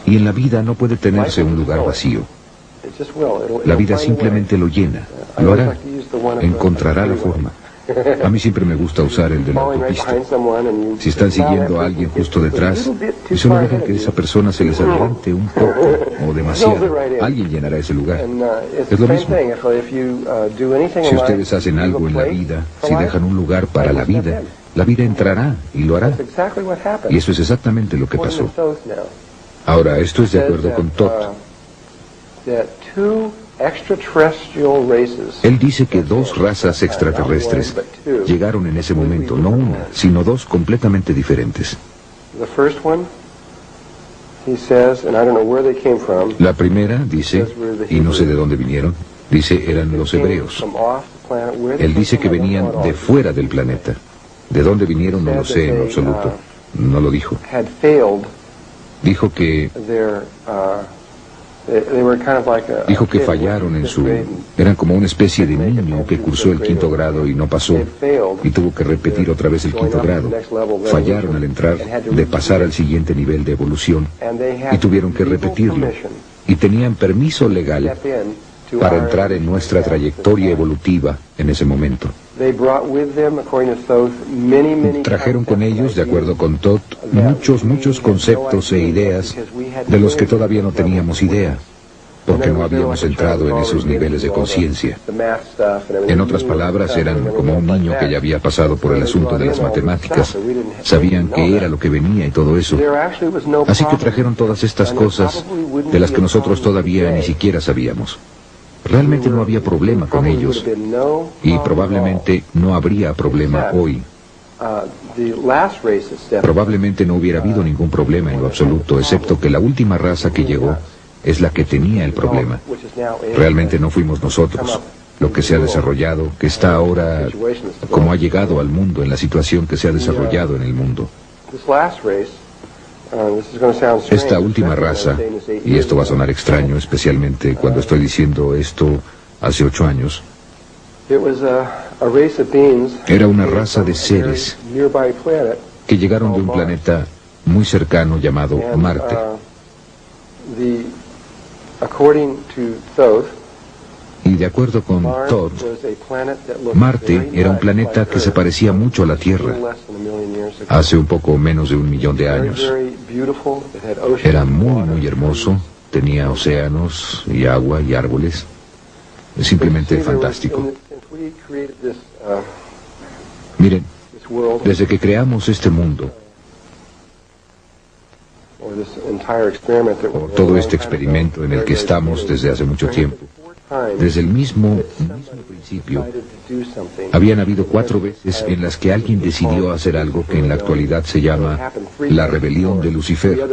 Y en la vida no puede tenerse un lugar vacío. La vida simplemente lo llena, lo hará, encontrará la forma. A mí siempre me gusta usar el de la autopista. Si están siguiendo a alguien justo detrás, y solo dejan que esa persona se les adelante un poco o demasiado, alguien llenará ese lugar. Es lo mismo. Si ustedes hacen algo en la vida, si dejan un lugar para la vida entrará y lo hará. Y eso es exactamente lo que pasó. Ahora, esto es de acuerdo con Thoth. Él dice que 2 razas extraterrestres llegaron en ese momento, no una, sino 2 completamente diferentes. La primera, dice, y no sé de dónde vinieron, dice eran los hebreos. Él dice que venían de fuera del planeta. De dónde vinieron no lo sé en absoluto. No lo dijo. Dijo que fallaron en su... Eran como una especie de niño que cursó el 5º grado y no pasó, y tuvo que repetir otra vez el 5º grado. Fallaron al entrar de pasar al siguiente nivel de evolución, y tuvieron que repetirlo. Y tenían permiso legal para entrar en nuestra trayectoria evolutiva en ese momento. Trajeron con ellos, de acuerdo con Thoth, muchos conceptos e ideas de los que todavía no teníamos idea, porque no habíamos entrado en esos niveles de conciencia. En otras palabras, eran como un niño que ya había pasado por el asunto de las matemáticas. Sabían qué era lo que venía y todo eso. Así que trajeron todas estas cosas de las que nosotros todavía ni siquiera sabíamos. Realmente no había problema con ellos, y probablemente no habría problema hoy. Probablemente no hubiera habido ningún problema en lo absoluto, excepto que la última raza que llegó es la que tenía el problema. Realmente no fuimos nosotros. Lo que se ha desarrollado, que está ahora como ha llegado al mundo, en la situación que se ha desarrollado en el mundo. Esta última raza, y esto va a sonar extraño, especialmente cuando estoy diciendo esto hace 8 años, era una raza de seres que llegaron de un planeta muy cercano llamado Marte. Y de acuerdo con Todd, Marte era un planeta que se parecía mucho a la Tierra hace un poco menos de 1 millón de años. Era muy hermoso, tenía océanos y agua y árboles. Es simplemente fantástico. Miren, desde que creamos este mundo, o todo este experimento en el que estamos desde hace mucho tiempo, desde el mismo principio, habían habido 4 veces en las que alguien decidió hacer algo que en la actualidad se llama la rebelión de Lucifer,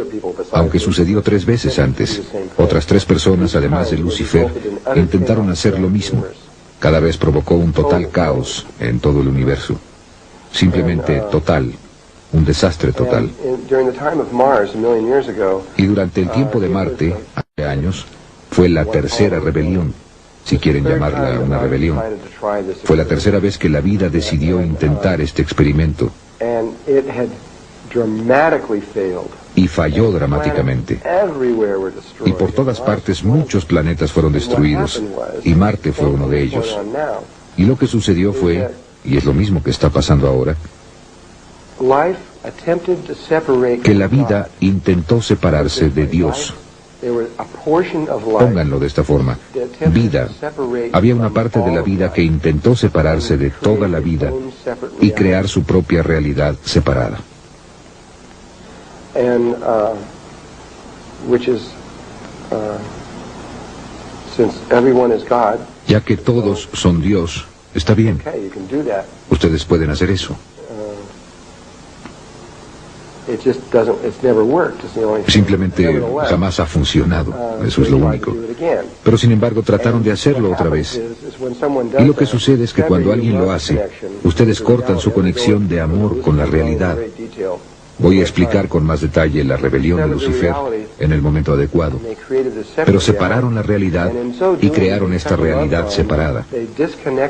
aunque sucedió 3 veces antes. Otras 3 personas, además de Lucifer, intentaron hacer lo mismo. Cada vez provocó un total caos en todo el universo. Simplemente total. Un desastre total. Y durante el tiempo de Marte, hace años, fue la 3ª rebelión, si quieren llamarla una rebelión. Fue la 3ª vez que la vida decidió intentar este experimento. Y falló dramáticamente. Y por todas partes muchos planetas fueron destruidos, y Marte fue uno de ellos. Y lo que sucedió fue, y es lo mismo que está pasando ahora, que la vida intentó separarse de Dios. Pónganlo de esta forma. Vida. Había una parte de la vida que intentó separarse de toda la vida y crear su propia realidad separada. Ya que todos son Dios, está bien. Ustedes pueden hacer eso. Simplemente jamás ha funcionado, eso es lo único. Pero sin embargo trataron de hacerlo otra vez. Y lo que sucede es que cuando alguien lo hace, ustedes cortan su conexión de amor con la realidad. Voy a explicar con más detalle la rebelión de Lucifer en el momento adecuado. Pero separaron la realidad y crearon esta realidad separada.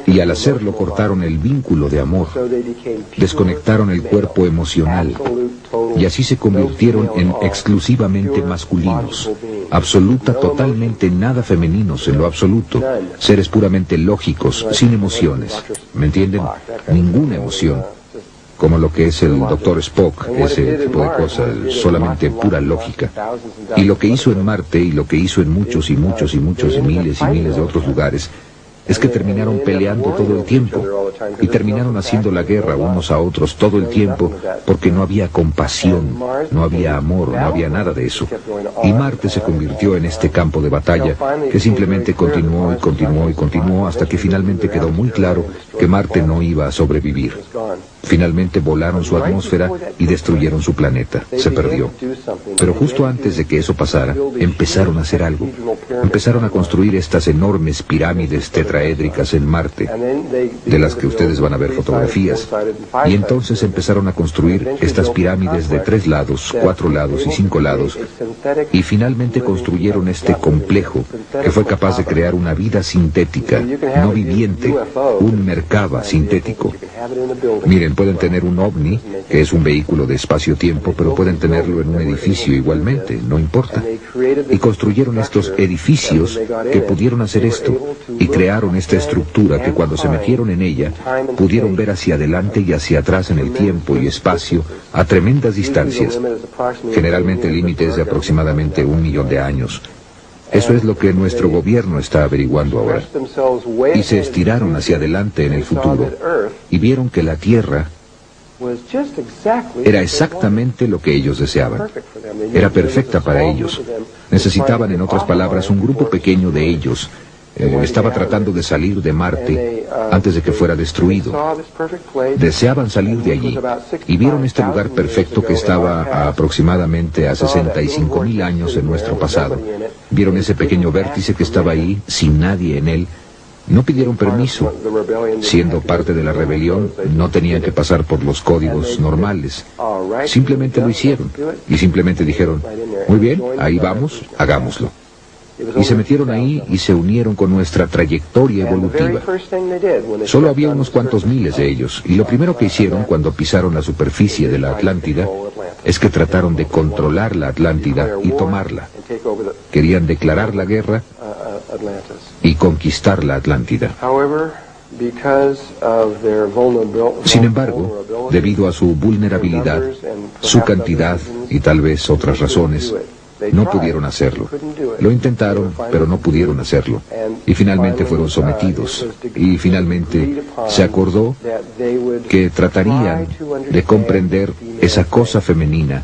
Y al hacerlo cortaron el vínculo de amor. Desconectaron el cuerpo emocional. Y así se convirtieron en exclusivamente masculinos. Absoluta, totalmente nada femeninos en lo absoluto. Seres puramente lógicos, sin emociones. ¿Me entienden? Ninguna emoción. Como lo que es el Dr. Spock, ese tipo de cosas, solamente pura lógica. Y lo que hizo en Marte, y lo que hizo en muchos y miles de otros lugares, es que terminaron peleando todo el tiempo, y terminaron haciendo la guerra unos a otros todo el tiempo, porque no había compasión, no había amor, no había nada de eso. Y Marte se convirtió en este campo de batalla que simplemente continuó hasta que finalmente quedó muy claro que Marte no iba a sobrevivir. Finalmente volaron su atmósfera y destruyeron su planeta. Se perdió. Pero justo antes de que eso pasara, empezaron a hacer algo. Empezaron a construir estas enormes pirámides tetraédricas en Marte, de las que ustedes van a ver fotografías. Y entonces empezaron a construir estas pirámides de 3 lados, 4 lados y 5 lados. Y finalmente construyeron este complejo que fue capaz de crear una vida sintética, no viviente, un Merkaba sintético. Miren, pueden tener un ovni, que es un vehículo de espacio-tiempo, pero pueden tenerlo en un edificio igualmente, no importa. Y construyeron estos edificios que pudieron hacer esto, y crearon esta estructura que cuando se metieron en ella, pudieron ver hacia adelante y hacia atrás en el tiempo y espacio a tremendas distancias. Generalmente el límite es de aproximadamente 1 millón de años. Eso es lo que nuestro gobierno está averiguando ahora. Y se estiraron hacia adelante en el futuro y vieron que la Tierra era exactamente lo que ellos deseaban. Era perfecta para ellos. Necesitaban, en otras palabras, un grupo pequeño de ellos. Estaba tratando de salir de Marte antes de que fuera destruido. Deseaban salir de allí y vieron este lugar perfecto que estaba aproximadamente a 65,000 años en nuestro pasado. Vieron ese pequeño vértice que estaba ahí, sin nadie en él. No pidieron permiso. Siendo parte de la rebelión, no tenían que pasar por los códigos normales. Simplemente lo hicieron. Y simplemente dijeron, muy bien, ahí vamos, hagámoslo. Y se metieron ahí y se unieron con nuestra trayectoria evolutiva. Solo había unos cuantos miles de ellos, y lo primero que hicieron cuando pisaron la superficie de la Atlántida es que trataron de controlar la Atlántida y tomarla. Querían declarar la guerra y conquistar la Atlántida. Sin embargo, debido a su vulnerabilidad, su cantidad y tal vez otras razones, no pudieron hacerlo. Lo intentaron, pero no pudieron hacerlo. Y finalmente fueron sometidos. Y finalmente se acordó que tratarían de comprender esa cosa femenina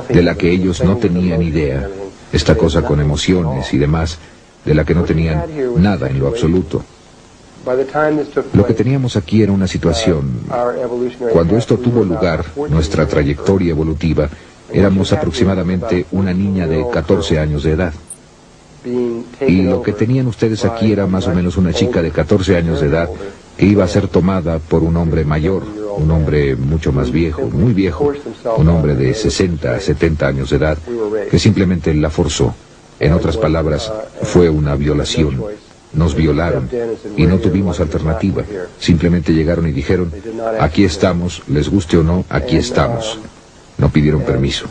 de la que ellos no tenían idea, esta cosa con emociones y demás, de la que no tenían nada en lo absoluto. Lo que teníamos aquí era una situación. Cuando esto tuvo lugar, nuestra trayectoria evolutiva, éramos aproximadamente una niña de 14 años de edad. Y lo que tenían ustedes aquí era más o menos una chica de 14 años de edad que iba a ser tomada por un hombre mayor, un hombre mucho más viejo, muy viejo, un hombre de 60, 70 años de edad, que simplemente la forzó. En otras palabras, fue una violación. Nos violaron y no tuvimos alternativa. Simplemente llegaron y dijeron, aquí estamos, les guste o no, aquí estamos. No pidieron permiso.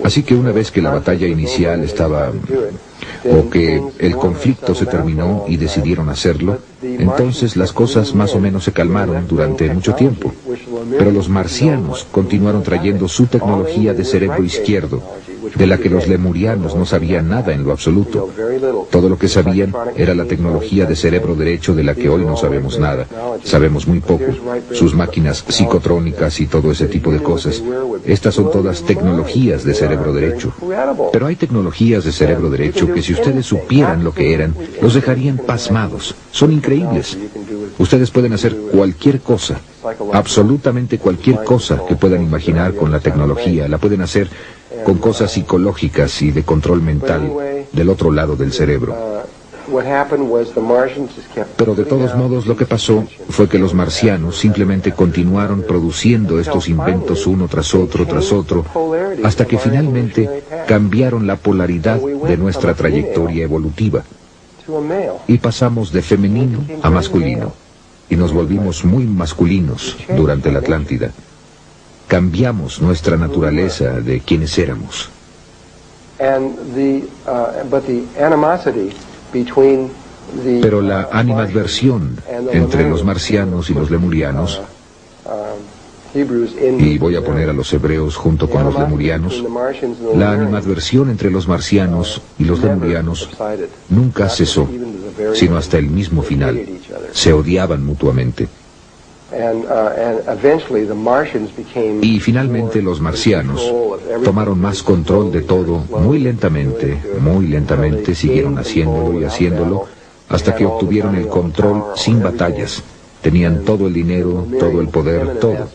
Así que una vez que la batalla inicial estaba, o que el conflicto se terminó y decidieron hacerlo, entonces las cosas más o menos se calmaron durante mucho tiempo. Pero los marcianos continuaron trayendo su tecnología de cerebro izquierdo, de la que los lemurianos no sabían nada en lo absoluto. Todo lo que sabían era la tecnología de cerebro derecho de la que hoy no sabemos nada. Sabemos muy poco. Sus máquinas psicotrónicas y todo ese tipo de cosas. Estas son todas tecnologías de cerebro derecho. Pero hay tecnologías de cerebro derecho que si ustedes supieran lo que eran, los dejarían pasmados. Son increíbles. Ustedes pueden hacer cualquier cosa, absolutamente cualquier cosa que puedan imaginar con la tecnología. La pueden hacer con cosas psicológicas y de control mental del otro lado del cerebro. Pero de todos modos lo que pasó fue que los marcianos simplemente continuaron produciendo estos inventos uno tras otro, hasta que finalmente cambiaron la polaridad de nuestra trayectoria evolutiva. Y pasamos de femenino a masculino. Y nos volvimos muy masculinos durante la Atlántida. Cambiamos nuestra naturaleza de quienes éramos. Pero la animadversión entre los marcianos y los lemurianos, y voy a poner a los hebreos junto con los lemurianos, la animadversión entre los marcianos y los lemurianos nunca cesó, sino hasta el mismo final. Se odiaban mutuamente. Y finalmente los marcianos tomaron más control de todo, muy lentamente, siguieron haciéndolo y haciéndolo, hasta que obtuvieron el control sin batallas. Tenían todo el dinero, todo el poder, todo.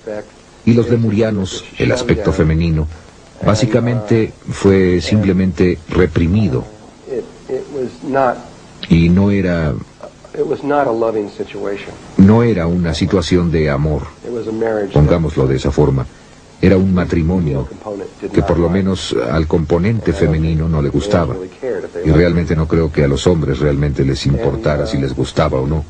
Y los lemurianos, el aspecto femenino, básicamente fue simplemente reprimido. Y no era una situación de amor, pongámoslo de esa forma. Era un matrimonio que por lo menos al componente femenino no le gustaba. Y realmente no creo que a los hombres realmente les importara si les gustaba o no.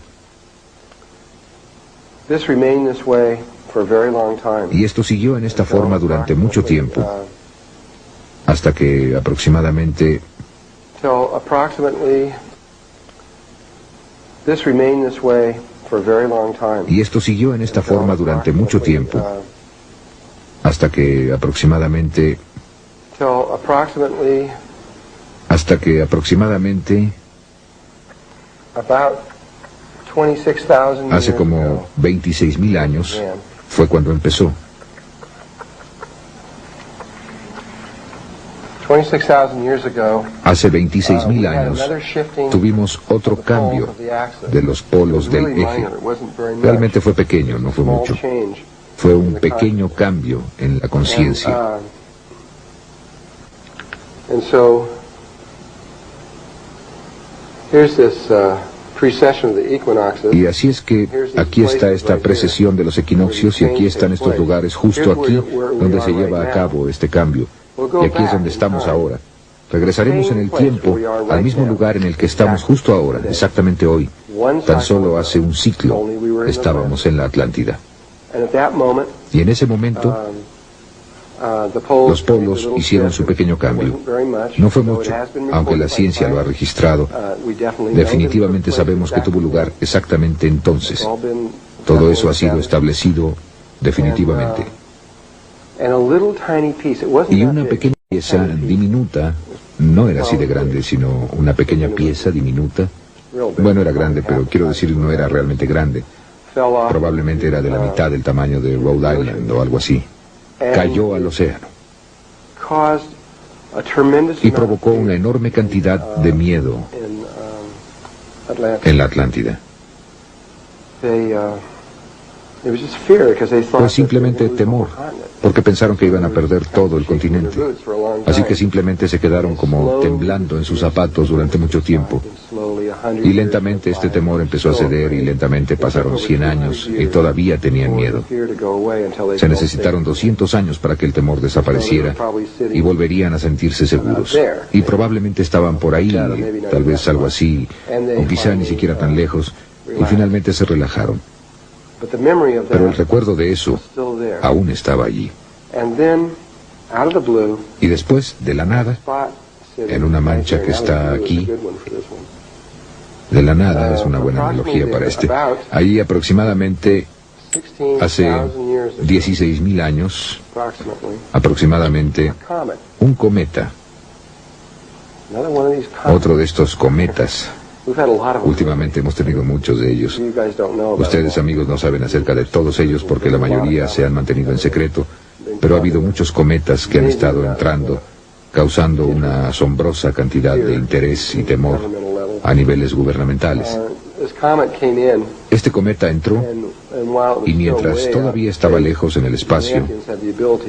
Y esto siguió en esta forma durante mucho tiempo, hasta que aproximadamente... Y esto siguió en esta forma durante mucho tiempo, hasta que aproximadamente hace como 26,000 años fue cuando empezó. Hace 26,000 años tuvimos otro cambio de los polos del eje. Realmente fue pequeño, no fue mucho. Fue un pequeño cambio en la conciencia. Y así es que aquí está esta precesión de los equinoccios y aquí están estos lugares justo aquí donde se lleva a cabo este cambio. Y aquí es donde estamos ahora. Regresaremos en el tiempo al mismo lugar en el que estamos justo ahora, exactamente hoy. Tan solo hace un ciclo estábamos en la Atlántida. Y en ese momento, Los polos hicieron su pequeño cambio. No fue mucho, aunque la ciencia lo ha registrado. Definitivamente sabemos que tuvo lugar exactamente entonces. Todo eso ha sido establecido definitivamente. Y una pequeña pieza diminuta, no era así de grande, sino una pequeña pieza diminuta. Bueno, era grande, pero quiero decir, no era realmente grande. Probablemente era de la mitad del tamaño de Rhode Island o algo así. Cayó al océano y provocó una enorme cantidad de miedo en la Atlántida. Fue simplemente temor, porque pensaron que iban a perder todo el continente. Así que simplemente se quedaron como temblando en sus zapatos durante mucho tiempo. Y lentamente este temor empezó a ceder y lentamente pasaron 100 años y todavía tenían miedo. Se necesitaron 200 años para que el temor desapareciera y volverían a sentirse seguros. Y probablemente estaban por ahí, tal vez algo así, o quizá ni siquiera tan lejos, y finalmente se relajaron. Pero el recuerdo de eso aún estaba allí. Y después, de la nada, en una mancha que está aquí, de la nada es una buena analogía para este, ahí aproximadamente hace 16.000 años, aproximadamente, un cometa, otro de estos cometas. Últimamente hemos tenido muchos de ellos. Ustedes, amigos, no saben acerca de todos ellos porque la mayoría se han mantenido en secreto, pero ha habido muchos cometas que han estado entrando, causando una asombrosa cantidad de interés y temor a niveles gubernamentales. Este cometa entró y mientras todavía estaba lejos en el espacio,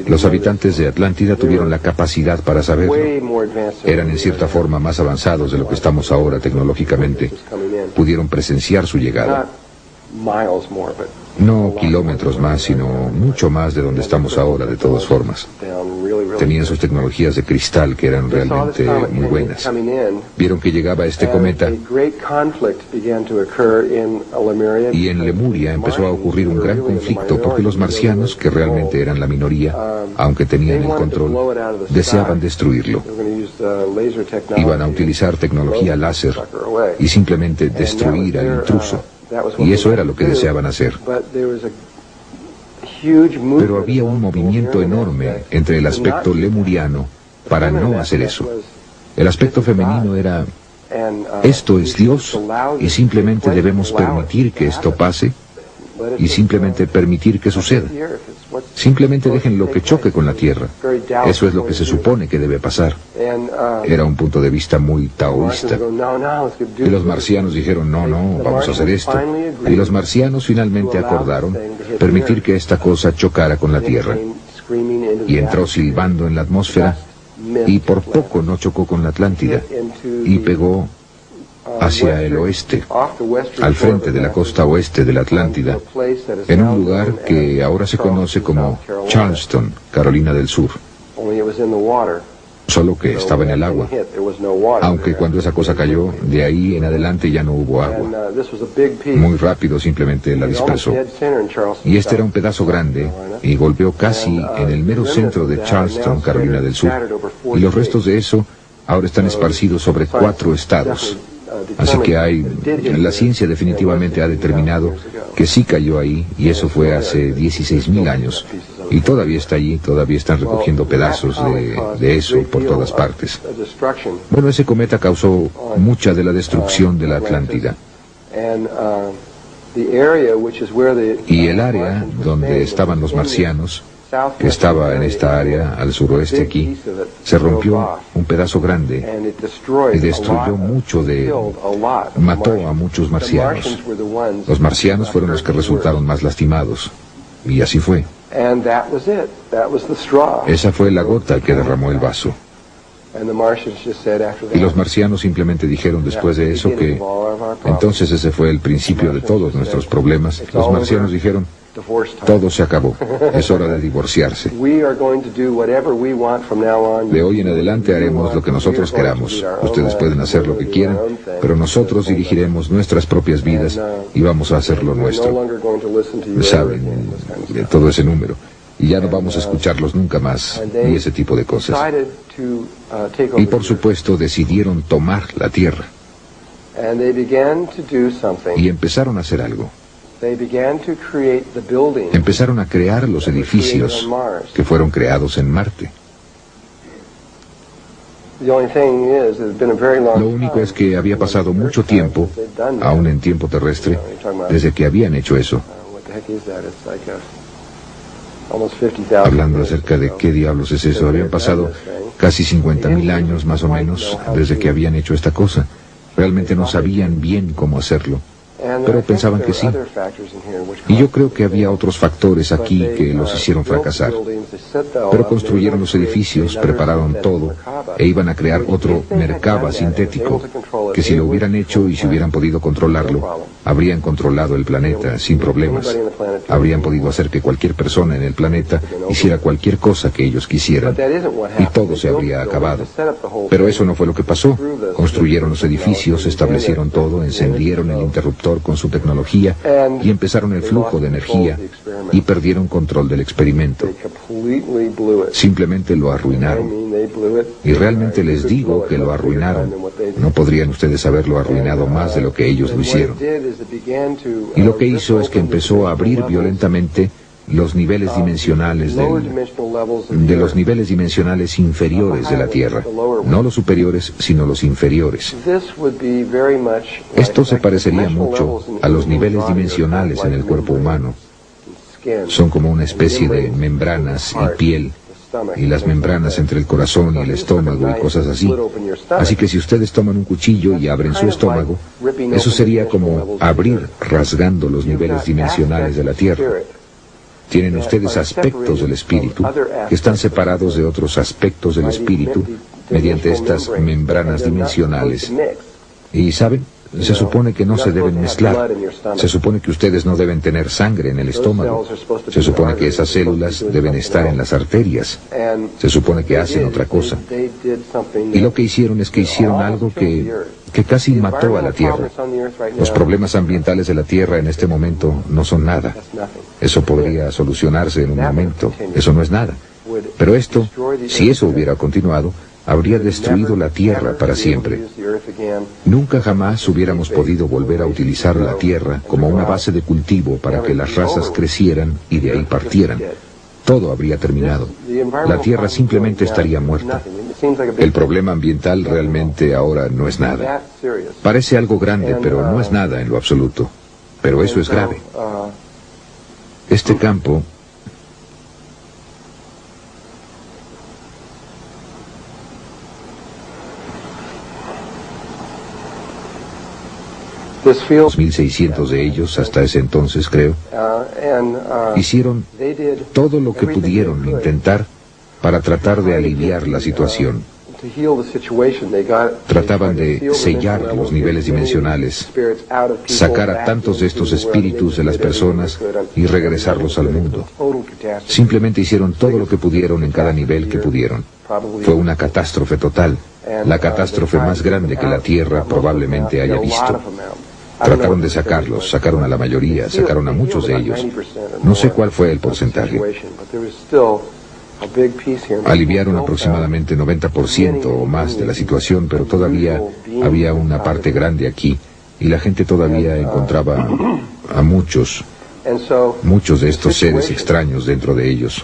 los habitantes de Atlántida tuvieron la capacidad para saberlo. Eran en cierta forma más avanzados de lo que estamos ahora tecnológicamente. Pudieron presenciar su llegada. No kilómetros más, sino mucho más de donde estamos ahora, de todas formas. Tenían sus tecnologías de cristal que eran realmente muy buenas. Vieron que llegaba este cometa y en Lemuria empezó a ocurrir un gran conflicto porque los marcianos, que realmente eran la minoría, aunque tenían el control, deseaban destruirlo. Iban a utilizar tecnología láser y simplemente destruir al intruso. Y eso era lo que deseaban hacer. Pero había un movimiento enorme entre el aspecto lemuriano para no hacer eso. El aspecto femenino era, esto es Dios y simplemente debemos permitir que esto pase y simplemente permitir que suceda. Simplemente déjenlo que choque con la tierra. Eso es lo que se supone que debe pasar. Era un punto de vista muy taoísta. Y los marcianos dijeron, no, vamos a hacer esto. Y los marcianos finalmente acordaron permitir que esta cosa chocara con la tierra. Y entró silbando en la atmósfera y por poco no chocó con la Atlántida y pegó hacia el oeste, al frente de la costa oeste de la Atlántida, en un lugar que ahora se conoce como Charleston, Carolina del Sur. Solo que estaba en el agua, aunque cuando esa cosa cayó, de ahí en adelante ya no hubo agua. Muy rápido simplemente la dispersó. Y este era un pedazo grande y golpeó casi en el mero centro de Charleston, Carolina del Sur. Y los restos de eso ahora están esparcidos sobre 4 estados. Así que la ciencia definitivamente ha determinado que sí cayó ahí, y eso fue hace 16.000 años. Y todavía está allí, todavía están recogiendo pedazos de eso por todas partes. Bueno, ese cometa causó mucha de la destrucción de la Atlántida. Y el área donde estaban los marcianos, que estaba en esta área al suroeste aquí, se rompió un pedazo grande y destruyó mató a muchos marcianos. Los marcianos fueron los que resultaron más lastimados, y así fue. Esa fue la gota que derramó el vaso. Y los marcianos simplemente dijeron después de eso que entonces ese fue el principio de todos nuestros problemas. Los marcianos dijeron, todo se acabó, es hora de divorciarse. De hoy en adelante haremos lo que nosotros queramos. Ustedes pueden hacer lo que quieran, pero nosotros dirigiremos nuestras propias vidas y vamos a hacer lo nuestro. Saben, de todo ese número. y ya no vamos a escucharlos nunca más, y ese tipo de cosas. Y por supuesto decidieron tomar la Tierra. Y empezaron a hacer algo. Empezaron a crear los edificios que fueron creados en Marte. Lo único es que había pasado mucho tiempo, aún en tiempo terrestre, desde que habían hecho eso. Hablando acerca de qué diablos es eso, habían pasado casi 50.000 años más o menos desde que habían hecho esta cosa. Realmente no sabían bien cómo hacerlo, pero pensaban que sí. Y yo creo que había otros factores aquí que los hicieron fracasar. Pero construyeron los edificios, prepararon todo, e iban a crear otro Merkaba sintético, que si lo hubieran hecho y si hubieran podido controlarlo, habrían controlado el planeta sin problemas. Habrían podido hacer que cualquier persona en el planeta hiciera cualquier cosa que ellos quisieran, y todo se habría acabado. Pero eso no fue lo que pasó. Construyeron los edificios, establecieron todo, encendieron el interruptor con su tecnología y empezaron el flujo de energía y perdieron control del experimento. Simplemente lo arruinaron. Y realmente les digo que lo arruinaron. No podrían ustedes haberlo arruinado más de lo que ellos lo hicieron. Y lo que hizo es que empezó a abrir violentamente los niveles dimensionales de los niveles dimensionales inferiores de la Tierra. No los superiores, sino los inferiores. Esto se parecería mucho a los niveles dimensionales en el cuerpo humano. Son como una especie de membranas y piel, y las membranas entre el corazón y el estómago y cosas así. Así que si ustedes toman un cuchillo y abren su estómago, eso sería como abrir rasgando los niveles dimensionales de la Tierra. Tienen ustedes aspectos del espíritu que están separados de otros aspectos del espíritu mediante estas membranas dimensionales. Y ¿saben? Se supone que no se deben mezclar. Se supone que ustedes no deben tener sangre en el estómago. Se supone que esas células deben estar en las arterias. Se supone que hacen otra cosa. Y lo que hicieron es que hicieron algo que casi mató a la Tierra. Los problemas ambientales de la Tierra en este momento no son nada. Eso podría solucionarse en un momento. Eso no es nada. Pero esto, si eso hubiera continuado, habría destruido la Tierra para siempre. Nunca jamás hubiéramos podido volver a utilizar la Tierra como una base de cultivo para que las razas crecieran y de ahí partieran. Todo habría terminado. La Tierra simplemente estaría muerta. El problema ambiental realmente ahora no es nada. Parece algo grande, pero no es nada en lo absoluto. Pero eso es grave. Este campo los 1.600 de ellos, hasta ese entonces creo, hicieron todo lo que pudieron intentar para tratar de aliviar la situación. Trataban de sellar los niveles dimensionales, sacar a tantos de estos espíritus de las personas y regresarlos al mundo. Simplemente hicieron todo lo que pudieron en cada nivel que pudieron. Fue una catástrofe total, la catástrofe más grande que la Tierra probablemente haya visto. Trataron de sacarlos, sacaron a la mayoría, sacaron a muchos de ellos. No sé cuál fue el porcentaje. Aliviaron aproximadamente 90% o más de la situación, pero todavía había una parte grande aquí, y la gente todavía encontraba a muchos de estos seres extraños dentro de ellos.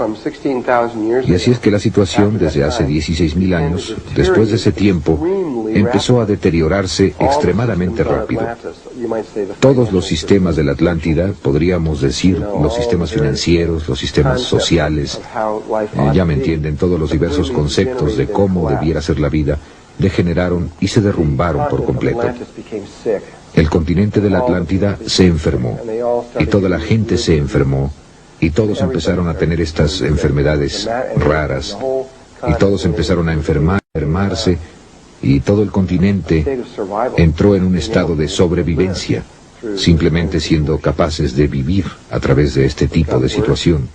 Y así es que la situación desde hace 16.000 años, después de ese tiempo, empezó a deteriorarse extremadamente rápido. Todos los sistemas de la Atlántida, podríamos decir, los sistemas financieros, los sistemas sociales, ya me entienden, todos los diversos conceptos de cómo debiera ser la vida, degeneraron y se derrumbaron por completo. El continente de la Atlántida se enfermó, y toda la gente se enfermó, y todos empezaron a tener estas enfermedades raras, y todos empezaron a enfermarse, y todo el continente entró en un estado de sobrevivencia, simplemente siendo capaces de vivir a través de este tipo de situación.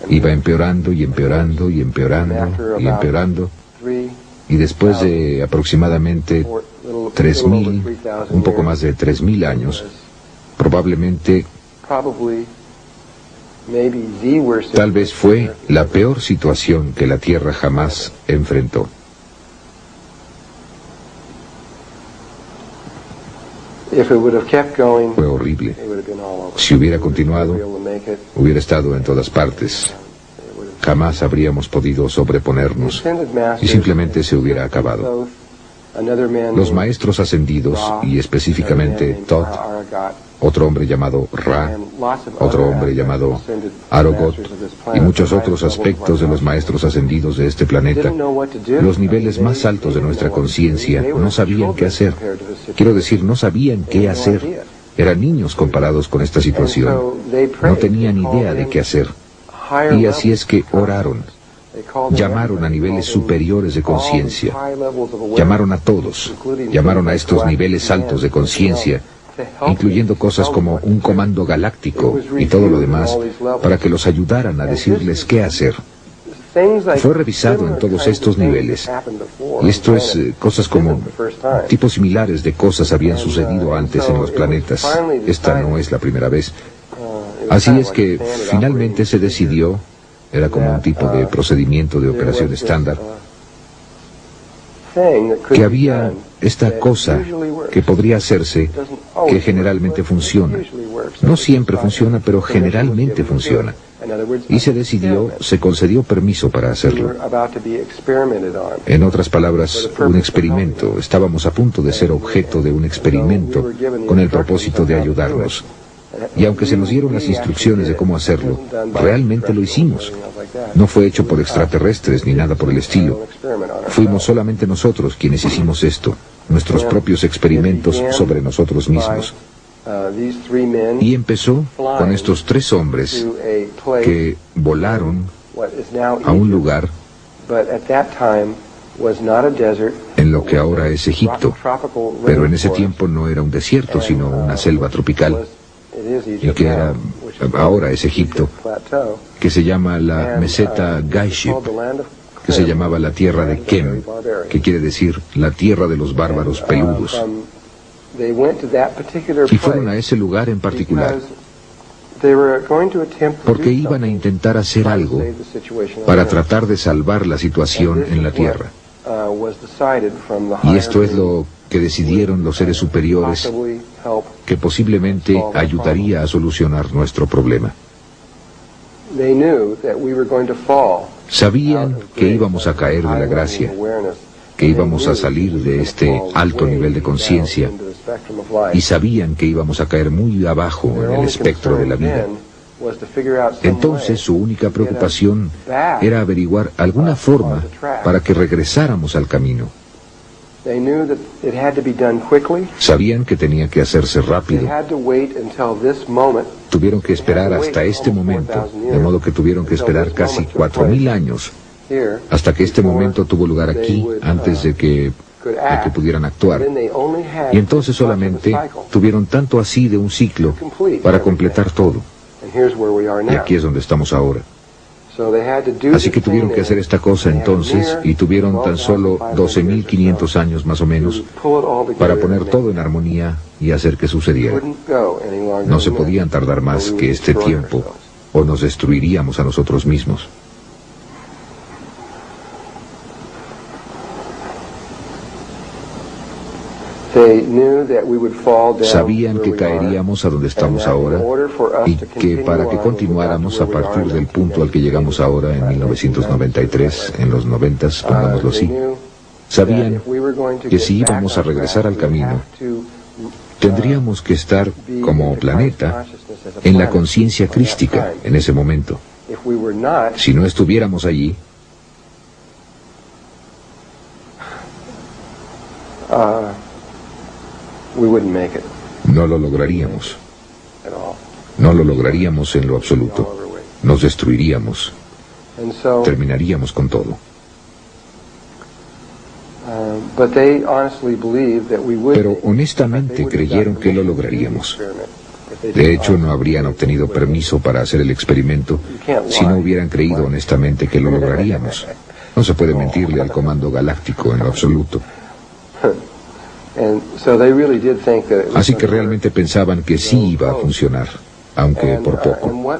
Iba empeorando y empeorando y empeorando y empeorando, y después de aproximadamente 3.000, un poco más de 3.000 años, probablemente Tal vez fue la peor situación que la Tierra jamás enfrentó. Fue horrible. Si hubiera continuado, hubiera estado en todas partes. Jamás habríamos podido sobreponernos y simplemente se hubiera acabado. Los maestros ascendidos, y específicamente Thoth, otro hombre llamado Ra, otro hombre llamado Arogot, y muchos otros aspectos de los maestros ascendidos de este planeta, los niveles más altos de nuestra conciencia, no sabían qué hacer. Quiero decir, no sabían qué hacer. Eran niños comparados con esta situación. No tenían idea de qué hacer. Y así es que oraron. Llamaron a niveles superiores de conciencia. Llamaron a todos. Llamaron a estos niveles altos de conciencia, incluyendo cosas como un comando galáctico y todo lo demás, para que los ayudaran a decirles qué hacer. Fue revisado en todos estos niveles. Y esto es cosas como tipos similares de cosas habían sucedido antes en los planetas. Esta no es la primera vez. Así es que finalmente se decidió, era como un tipo de procedimiento de operación estándar, que había esta cosa que podría hacerse, que generalmente funciona. No siempre funciona, pero generalmente funciona. Y se decidió, se concedió permiso para hacerlo. En otras palabras, un experimento. Estábamos a punto de ser objeto de un experimento con el propósito de ayudarnos. Y aunque se nos dieron las instrucciones de cómo hacerlo, realmente lo hicimos. No fue hecho por extraterrestres ni nada por el estilo. Fuimos solamente nosotros quienes hicimos esto, nuestros propios experimentos sobre nosotros mismos. Y empezó con estos 3 hombres que volaron a un lugar en lo que ahora es Egipto, pero en ese tiempo no era un desierto, sino una selva tropical, y que ahora es Egipto, que se llama la meseta Gaiship, que se llamaba la tierra de Kem, que quiere decir la tierra de los bárbaros peludos. Y fueron a ese lugar en particular porque iban a intentar hacer algo para tratar de salvar la situación en la tierra. Y esto es lo que decidieron los seres superiores, que posiblemente ayudaría a solucionar nuestro problema. Sabían que íbamos a caer de la gracia, que íbamos a salir de este alto nivel de conciencia, y sabían que íbamos a caer muy abajo en el espectro de la vida. Entonces su única preocupación era averiguar alguna forma para que regresáramos al camino. Sabían que tenía que hacerse rápido. Tuvieron que esperar hasta este momento, de modo que tuvieron que esperar casi 4.000 años hasta que este momento tuvo lugar aquí, antes de que pudieran actuar. Y entonces solamente tuvieron tanto así de un ciclo para completar todo. Y aquí es donde estamos ahora. Así que tuvieron que hacer esta cosa entonces, y tuvieron tan solo 12.500 años más o menos para poner todo en armonía y hacer que sucediera. No se podían tardar más que este tiempo, o nos destruiríamos a nosotros mismos. Sabían que caeríamos a donde estamos ahora y que para que continuáramos a partir del punto al que llegamos ahora en 1993, en los 90s, pongámoslo así, sabían que si íbamos a regresar al camino, tendríamos que estar como planeta en la conciencia crística en ese momento. Si no estuviéramos allí, no lo lograríamos. No lo lograríamos en lo absoluto. Nos destruiríamos. Terminaríamos con todo. Pero honestamente creyeron que lo lograríamos. De hecho, no habrían obtenido permiso para hacer el experimento si no hubieran creído honestamente que lo lograríamos. No se puede mentirle al comando galáctico en lo absoluto. Así que realmente pensaban que sí iba a funcionar, aunque por poco.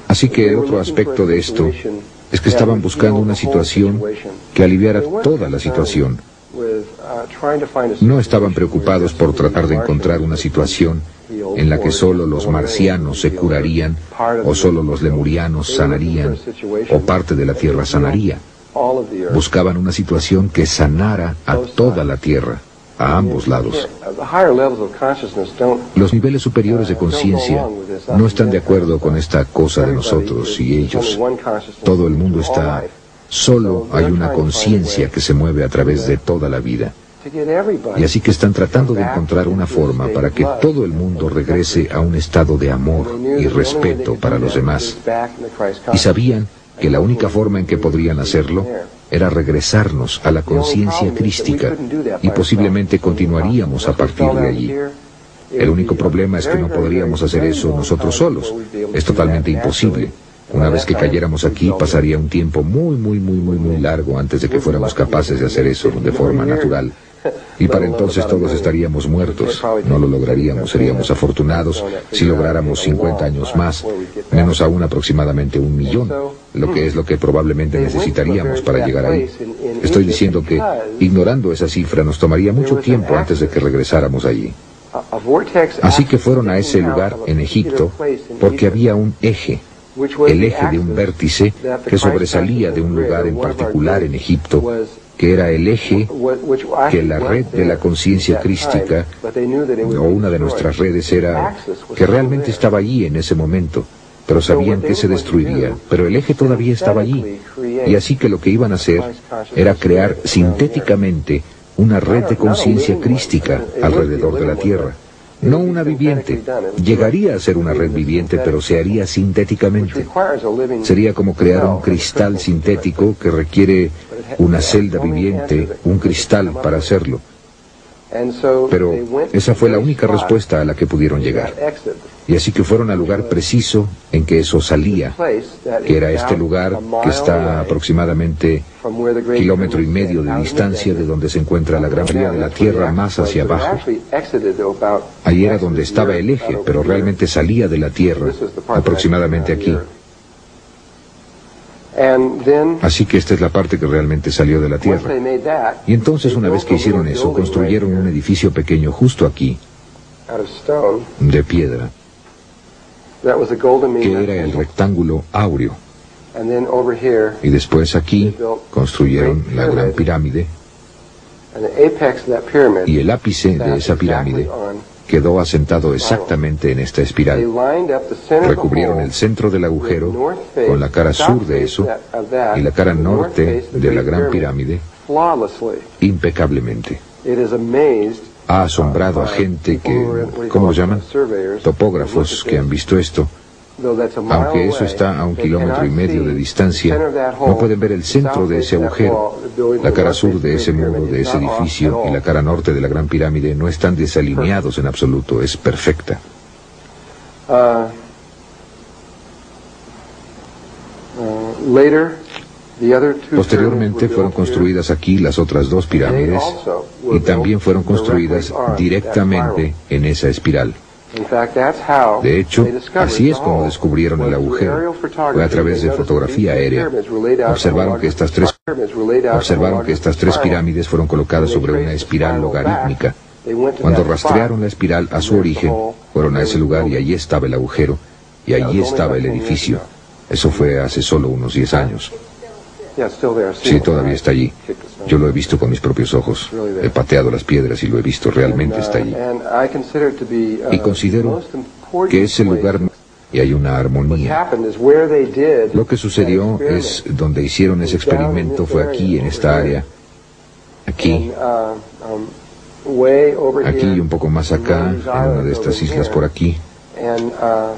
Así que otro aspecto de esto es que estaban buscando una situación que aliviara toda la situación. No estaban preocupados por tratar de encontrar una situación en la que solo los marcianos se curarían, o solo los lemurianos sanarían, o parte de la Tierra sanaría. Buscaban una situación que sanara a toda la Tierra, a ambos lados. Los niveles superiores de conciencia no están de acuerdo con esta cosa de nosotros y ellos. Todo el mundo está... Solo hay una conciencia que se mueve a través de toda la vida. Y así que están tratando de encontrar una forma para que todo el mundo regrese a un estado de amor y respeto para los demás. Y sabían que la única forma en que podrían hacerlo era regresarnos a la conciencia crística, y posiblemente continuaríamos a partir de allí. El único problema es que no podríamos hacer eso nosotros solos. Es totalmente imposible. Una vez que cayéramos aquí, pasaría un tiempo muy largo antes de que fuéramos capaces de hacer eso de forma natural. Y para entonces todos estaríamos muertos. No lo lograríamos. Seríamos afortunados si lográramos 50 años más, menos aún aproximadamente 1 millón, lo que es lo que probablemente necesitaríamos para llegar ahí. Estoy diciendo que, ignorando esa cifra, nos tomaría mucho tiempo antes de que regresáramos allí. Así que fueron a ese lugar en Egipto porque había un eje. El eje de un vértice que sobresalía de un lugar en particular en Egipto, que era el eje que la red de la conciencia crística, o una de nuestras redes, era que realmente estaba allí en ese momento, pero sabían que se destruiría, pero el eje todavía estaba allí, y así que lo que iban a hacer era crear sintéticamente una red de conciencia crística alrededor de la Tierra. No una viviente. Llegaría a ser una red viviente, pero se haría sintéticamente. Sería como crear un cristal sintético que requiere una celda viviente, un cristal para hacerlo. Pero esa fue la única respuesta a la que pudieron llegar. Y así que fueron al lugar preciso en que eso salía, que era este lugar que está a aproximadamente 1,5 kilómetros de distancia de donde se encuentra la gran fría de la Tierra más hacia abajo. Ahí era donde estaba el eje, pero realmente salía de la Tierra, aproximadamente aquí. Así que esta es la parte que realmente salió de la Tierra. Y entonces, una vez que hicieron eso, construyeron un edificio pequeño justo aquí, de piedra, que era el rectángulo áureo. Y después aquí construyeron la gran pirámide, y el ápice de esa pirámide quedó asentado exactamente en esta espiral. Recubrieron el centro del agujero con la cara sur de eso y la cara norte de la gran pirámide impecablemente. Ha asombrado a gente que, ¿cómo llaman? Topógrafos que han visto esto. Aunque eso está a 1,5 kilómetros de distancia, no pueden ver el centro de ese agujero. La cara sur de ese muro, de ese edificio, y la cara norte de la gran pirámide no están desalineados en absoluto, es perfecta. Posteriormente fueron construidas aquí las otras 2 pirámides, y también fueron construidas directamente en esa espiral. De hecho, así es como descubrieron el agujero. Fue a través de fotografía aérea. Observaron que estas tres pirámides fueron colocadas sobre una espiral logarítmica. Cuando rastrearon la espiral a su origen, fueron a ese lugar y allí estaba el agujero, y allí estaba el edificio. Eso fue hace solo unos 10 años. Sí, todavía está allí. Yo lo he visto con mis propios ojos. He pateado las piedras y lo he visto, realmente está allí. Y considero que ese lugar, y hay una armonía. Lo que sucedió es, donde hicieron ese experimento fue aquí, en esta área. Aquí y un poco más acá, en una de estas islas por aquí, a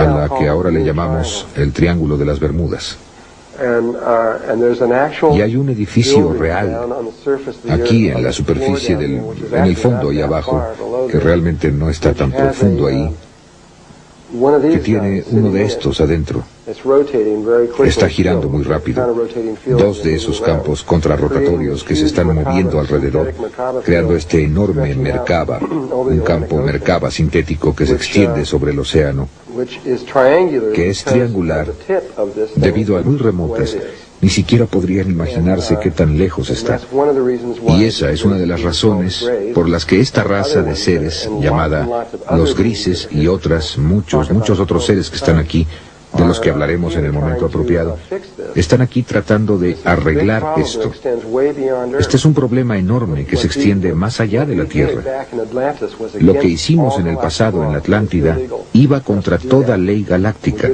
la que ahora le llamamos el Triángulo de las Bermudas. Y hay un edificio real aquí en la superficie en el fondo y abajo, que realmente no está tan profundo ahí, que tiene uno de estos adentro. Está girando muy rápido. Dos de esos campos contrarrotatorios que se están moviendo alrededor, creando este enorme Merkaba, un campo Merkaba sintético que se extiende sobre el océano, que es triangular debido a muy remotas. Ni siquiera podrían imaginarse qué tan lejos está. Y esa es una de las razones por las que esta raza de seres, llamada los grises y muchos otros seres que están aquí, de los que hablaremos en el momento apropiado, están aquí tratando de arreglar esto. Este es un problema enorme que se extiende más allá de la Tierra. Lo que hicimos en el pasado en la Atlántida iba contra toda ley galáctica.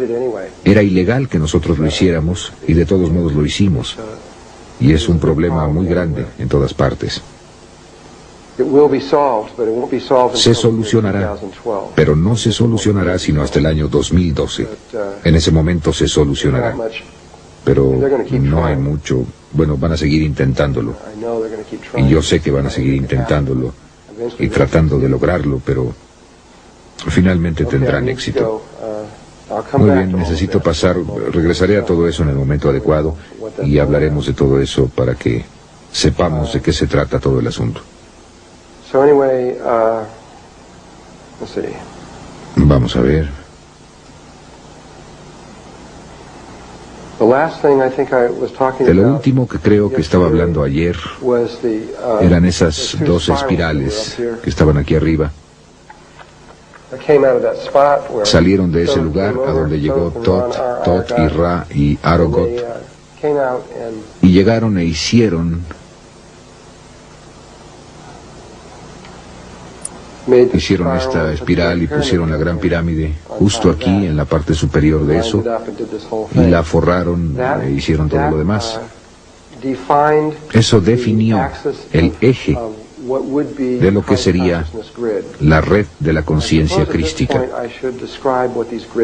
Era ilegal que nosotros lo hiciéramos y de todos modos lo hicimos. Y es un problema muy grande en todas partes. Se solucionará, pero no se solucionará sino hasta el año 2012. En ese momento se solucionará. Pero no hay mucho. Bueno, van a seguir intentándolo. Y yo sé que van a seguir intentándolo y tratando de lograrlo, pero finalmente tendrán éxito. Muy bien, necesito pasar. Regresaré a todo eso en el momento adecuado y hablaremos de todo eso para que sepamos de qué se trata todo el asunto. Vamos a ver. De lo último que creo que estaba hablando ayer eran esas dos espirales que estaban aquí arriba. Salieron de ese lugar a donde llegó Tot y Ra y Arogot y llegaron e hicieron esta espiral y pusieron la gran pirámide justo aquí en la parte superior de eso y la forraron e hicieron todo lo demás. Eso definió el eje de lo que sería la red de la conciencia crística.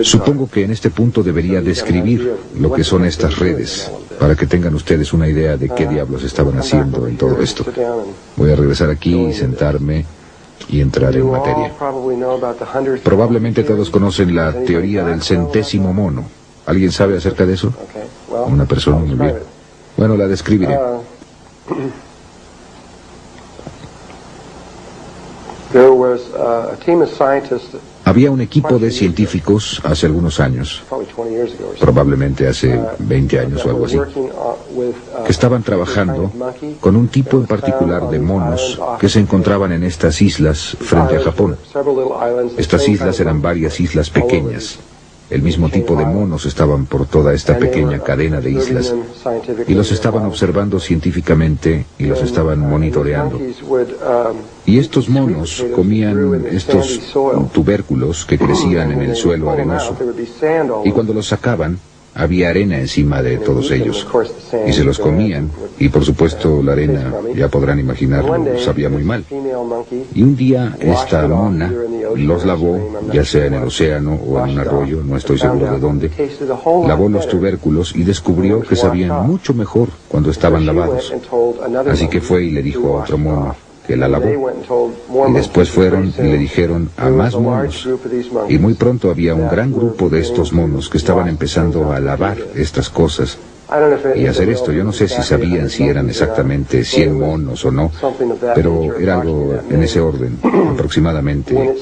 Supongo que en este punto debería describir lo que son estas redes, para que tengan ustedes una idea de qué diablos estaban haciendo en todo esto. Voy a regresar aquí y sentarme y entrar en materia. Probablemente todos conocen la teoría del centésimo mono. ¿Alguien sabe acerca de eso? Una persona, muy bien. Bueno, la describiré. Había un equipo de científicos hace algunos años, probablemente hace 20 años o algo así, que estaban trabajando con un tipo en particular de monos que se encontraban en estas islas frente a Japón. Estas islas eran varias islas pequeñas. El mismo tipo de monos estaban por toda esta pequeña cadena de islas y los estaban observando científicamente y los estaban monitoreando. Y estos monos comían estos tubérculos que crecían en el suelo arenoso y cuando los sacaban había arena encima de todos ellos y se los comían y por supuesto la arena, ya podrán imaginarlo, sabía muy mal. Y un día esta mona los lavó, ya sea en el océano o en un arroyo, no estoy seguro de dónde, lavó los tubérculos y descubrió que sabían mucho mejor cuando estaban lavados. Así que fue y le dijo a otro mono que la lavó. Y después fueron y le dijeron a más monos. Y muy pronto había un gran grupo de estos monos que estaban empezando a lavar estas cosas y hacer esto. Yo no sé si sabían si eran exactamente 100 monos o no, pero era algo en ese orden, aproximadamente.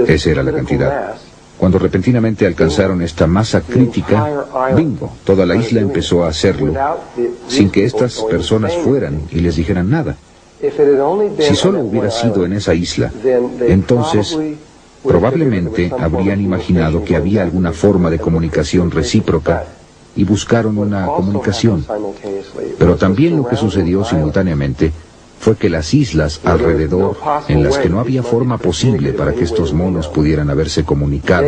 Esa era la cantidad. Cuando repentinamente alcanzaron esta masa crítica, bingo, toda la isla empezó a hacerlo, sin que estas personas fueran y les dijeran nada. Si solo hubiera sido en esa isla, entonces probablemente habrían imaginado que había alguna forma de comunicación recíproca y buscaron una comunicación. Pero también lo que sucedió simultáneamente fue que las islas alrededor, en las que no había forma posible para que estos monos pudieran haberse comunicado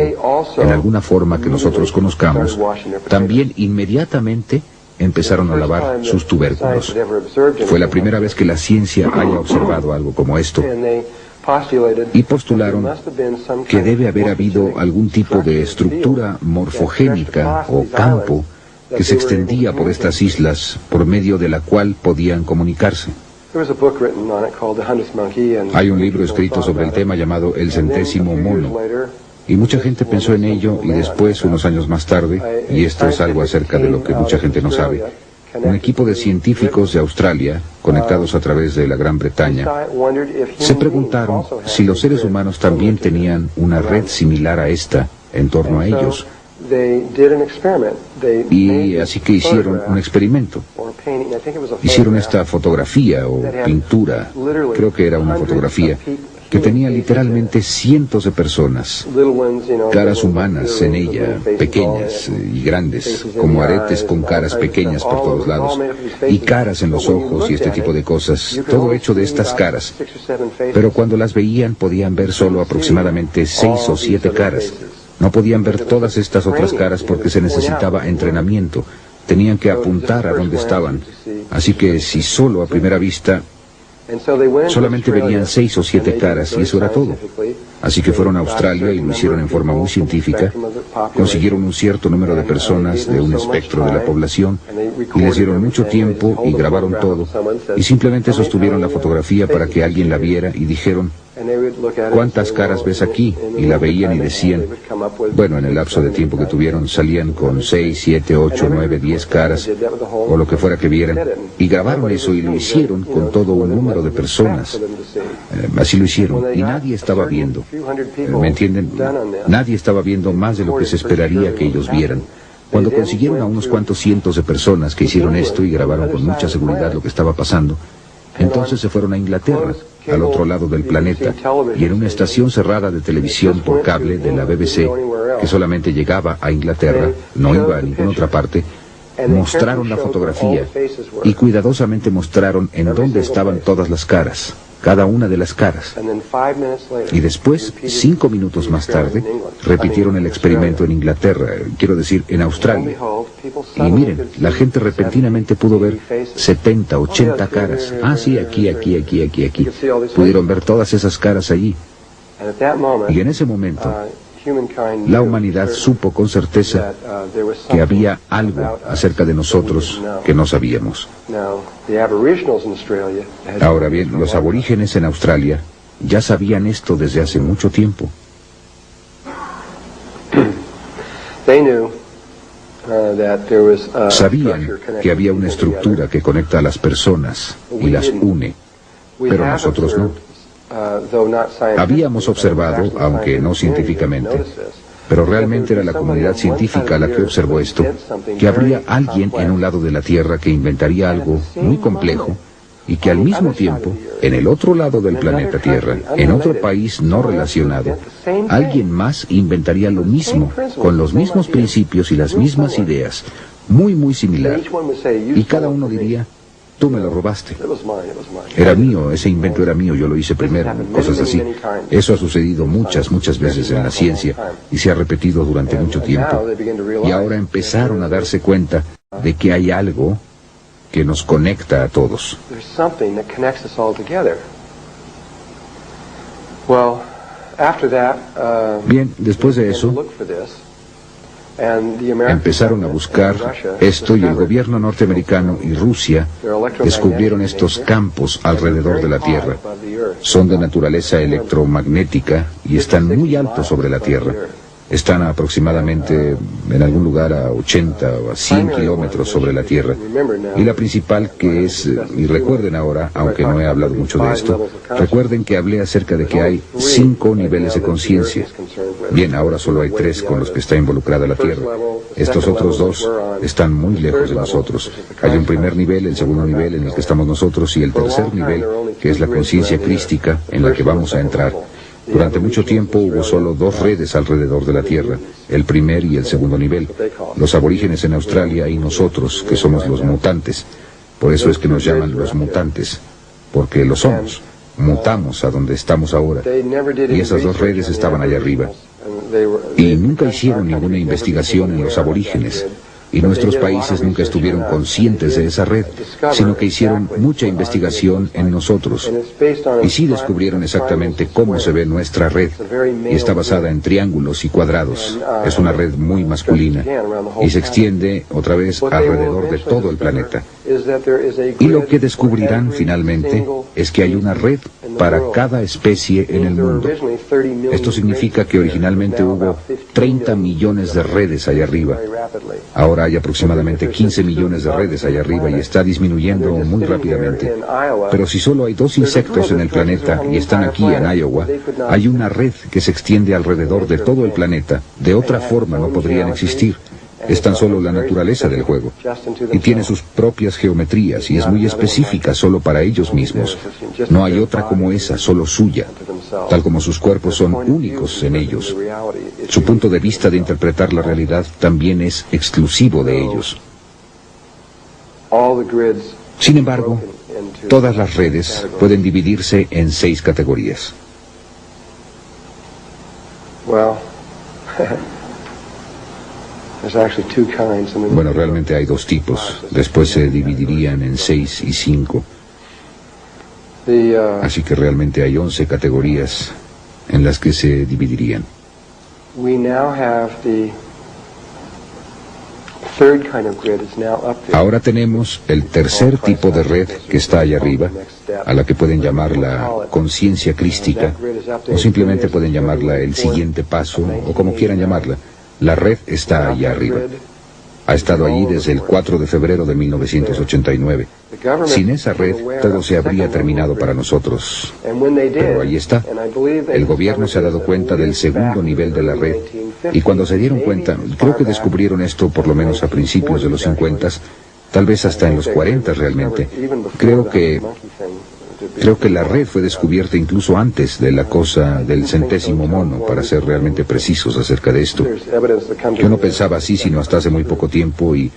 en alguna forma que nosotros conozcamos, también inmediatamente empezaron a lavar sus tubérculos. Fue la primera vez que la ciencia haya observado algo como esto. Y postularon que debe haber habido algún tipo de estructura morfogénica o campo que se extendía por estas islas por medio de la cual podían comunicarse. Hay un libro escrito sobre el tema llamado El centésimo mono. Y Y mucha gente pensó en ello y después, unos años más tarde, y esto es algo acerca de lo que mucha gente no sabe, un equipo de científicos de Australia, conectados a través de la Gran Bretaña, se preguntaron si los seres humanos también tenían una red similar a esta en torno a ellos. Y así que hicieron un experimento. Hicieron esta fotografía o pintura, creo que era una fotografía, que tenía literalmente cientos de personas, caras humanas en ella, pequeñas y grandes, como aretes con caras pequeñas por todos lados, y caras en los ojos y este tipo de cosas, todo hecho de estas caras. Pero cuando las veían podían ver solo aproximadamente 6 o 7 caras. No podían ver todas estas otras caras porque se necesitaba entrenamiento. Tenían que apuntar a dónde estaban. Así que si solo a primera vista solamente venían 6 o 7 caras y eso era todo. Así que fueron a Australia y lo hicieron en forma muy científica. Consiguieron un cierto número de personas de un espectro de la población y les dieron mucho tiempo y grabaron todo. Y simplemente sostuvieron la fotografía para que alguien la viera y dijeron: ¿cuántas caras ves aquí? Y la veían y decían, bueno, en el lapso de tiempo que tuvieron salían con 6, 7, 8, 9, 10 caras o lo que fuera que vieran, y grabaron eso y lo hicieron con todo un número de personas. Así lo hicieron y nadie estaba viendo. ¿Me entienden? Nadie estaba viendo más de lo que se esperaría que ellos vieran. Cuando consiguieron a unos cuantos cientos de personas que hicieron esto y grabaron con mucha seguridad lo que estaba pasando, entonces se fueron a Inglaterra, al otro lado del planeta, y en una estación cerrada de televisión por cable de la BBC, que solamente llegaba a Inglaterra, no iba a ninguna otra parte, mostraron la fotografía y cuidadosamente mostraron en dónde estaban todas las caras, cada una de las caras. Y después, 5 minutos más tarde, repitieron el experimento en Inglaterra, quiero decir, en Australia. Y miren, la gente repentinamente pudo ver 70, 80 caras. Ah, sí, aquí. Pudieron ver todas esas caras allí. Y en ese momento, la humanidad supo con certeza que había algo acerca de nosotros que no sabíamos. Ahora bien, los aborígenes en Australia ya sabían esto desde hace mucho tiempo. Sabían que había una estructura que conecta a las personas y las une, pero nosotros no. Habíamos observado, aunque no científicamente, pero realmente era la comunidad científica la que observó esto, que habría alguien en un lado de la Tierra que inventaría algo muy complejo y que al mismo tiempo, en el otro lado del planeta Tierra, en otro país no relacionado, alguien más inventaría lo mismo, con los mismos principios y las mismas ideas, muy similar. Y cada uno diría: tú me lo robaste. Era mío, ese invento era mío, yo lo hice primero, cosas así. Eso ha sucedido muchas veces en la ciencia y se ha repetido durante mucho tiempo. Y ahora empezaron a darse cuenta de que hay algo que nos conecta a todos. Bien, después de eso, empezaron a buscar esto y el gobierno norteamericano y Rusia descubrieron estos campos alrededor de la Tierra. Son de naturaleza electromagnética y están muy altos sobre la Tierra. Están aproximadamente en algún lugar a 80 o a 100 kilómetros sobre la Tierra. Y la principal que es, y recuerden ahora, aunque no he hablado mucho de esto, recuerden que hablé acerca de que hay 5 niveles de conciencia. Bien, ahora solo hay 3 con los que está involucrada la Tierra. Estos otros 2 están muy lejos de nosotros. Hay un primer nivel, el segundo nivel en el que estamos nosotros y el tercer nivel, que es la conciencia crística en la que vamos a entrar. Durante mucho tiempo hubo solo 2 redes alrededor de la Tierra, el primer y el segundo nivel, los aborígenes en Australia y nosotros, que somos los mutantes. Por eso es que nos llaman los mutantes, porque lo somos. Mutamos a donde estamos ahora. Y esas 2 redes estaban allá arriba. Y nunca hicieron ninguna investigación en los aborígenes. Y nuestros países nunca estuvieron conscientes de esa red, sino que hicieron mucha investigación en nosotros. Y sí descubrieron exactamente cómo se ve nuestra red. Y está basada en triángulos y cuadrados. Es una red muy masculina. Y se extiende, otra vez, alrededor de todo el planeta. Y lo que descubrirán finalmente es que hay una red para cada especie en el mundo. Esto significa que originalmente hubo 30 millones de redes allá arriba. Ahora hay aproximadamente 15 millones de redes allá arriba y está disminuyendo muy rápidamente. Pero si solo hay 2 insectos en el planeta y están aquí en Iowa, hay una red que se extiende alrededor de todo el planeta. De otra forma no podrían existir. Es tan solo la naturaleza del juego. Y tiene sus propias geometrías y es muy específica solo para ellos mismos. No hay otra como esa, solo suya, tal como sus cuerpos son únicos en ellos. Su punto de vista de interpretar la realidad también es exclusivo de ellos. Sin embargo, todas las redes pueden dividirse en 6 categorías. Bueno, realmente hay 2 tipos. Después se dividirían en 6 y 5. Así que realmente hay 11 categorías en las que se dividirían. Ahora tenemos el tercer tipo de red que está allá arriba, a la que pueden llamarla conciencia crística, o simplemente pueden llamarla el siguiente paso, o como quieran llamarla. La red está allá arriba. Ha estado allí desde el 4 de febrero de 1989. Sin esa red, todo se habría terminado para nosotros. Pero ahí está. El gobierno se ha dado cuenta del segundo nivel de la red. Y cuando se dieron cuenta, creo que descubrieron esto por lo menos a principios de los 50, tal vez hasta en los 40 realmente. Creo que la red fue descubierta incluso antes de la cosa del 100º mono, para ser realmente precisos acerca de esto. Yo no pensaba así sino hasta hace muy poco tiempo, y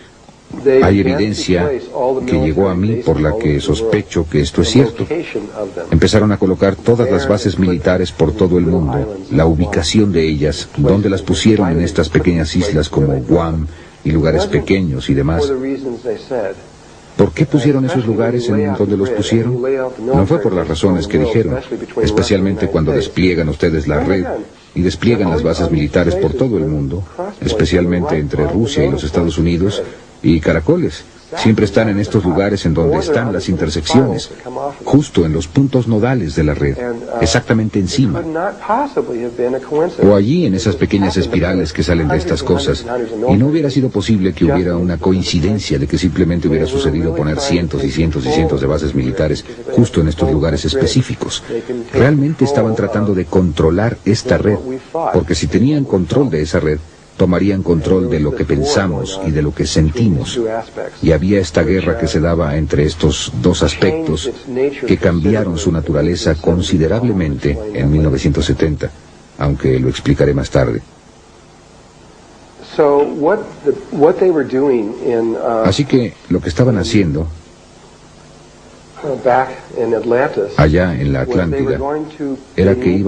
hay evidencia que llegó a mí por la que sospecho que esto es cierto. Empezaron a colocar todas las bases militares por todo el mundo, la ubicación de ellas, dónde las pusieron en estas pequeñas islas como Guam y lugares pequeños y demás. ¿Por qué pusieron esos lugares en donde los pusieron? No fue por las razones que dijeron, especialmente cuando despliegan ustedes la red y despliegan las bases militares por todo el mundo, especialmente entre Rusia y los Estados Unidos, y caracoles. Siempre están en estos lugares en donde están las intersecciones, justo en los puntos nodales de la red, exactamente encima. O allí en esas pequeñas espirales que salen de estas cosas. Y no hubiera sido posible que hubiera una coincidencia de que simplemente hubiera sucedido poner cientos y cientos y cientos de bases militares justo en estos lugares específicos. Realmente estaban tratando de controlar esta red, porque si tenían control de esa red, tomarían control de lo que pensamos y de lo que sentimos. Y había esta guerra que se daba entre estos 2 aspectos que cambiaron su naturaleza considerablemente en 1970, aunque lo explicaré más tarde. Así que lo que estaban haciendo allá en la Atlántida era que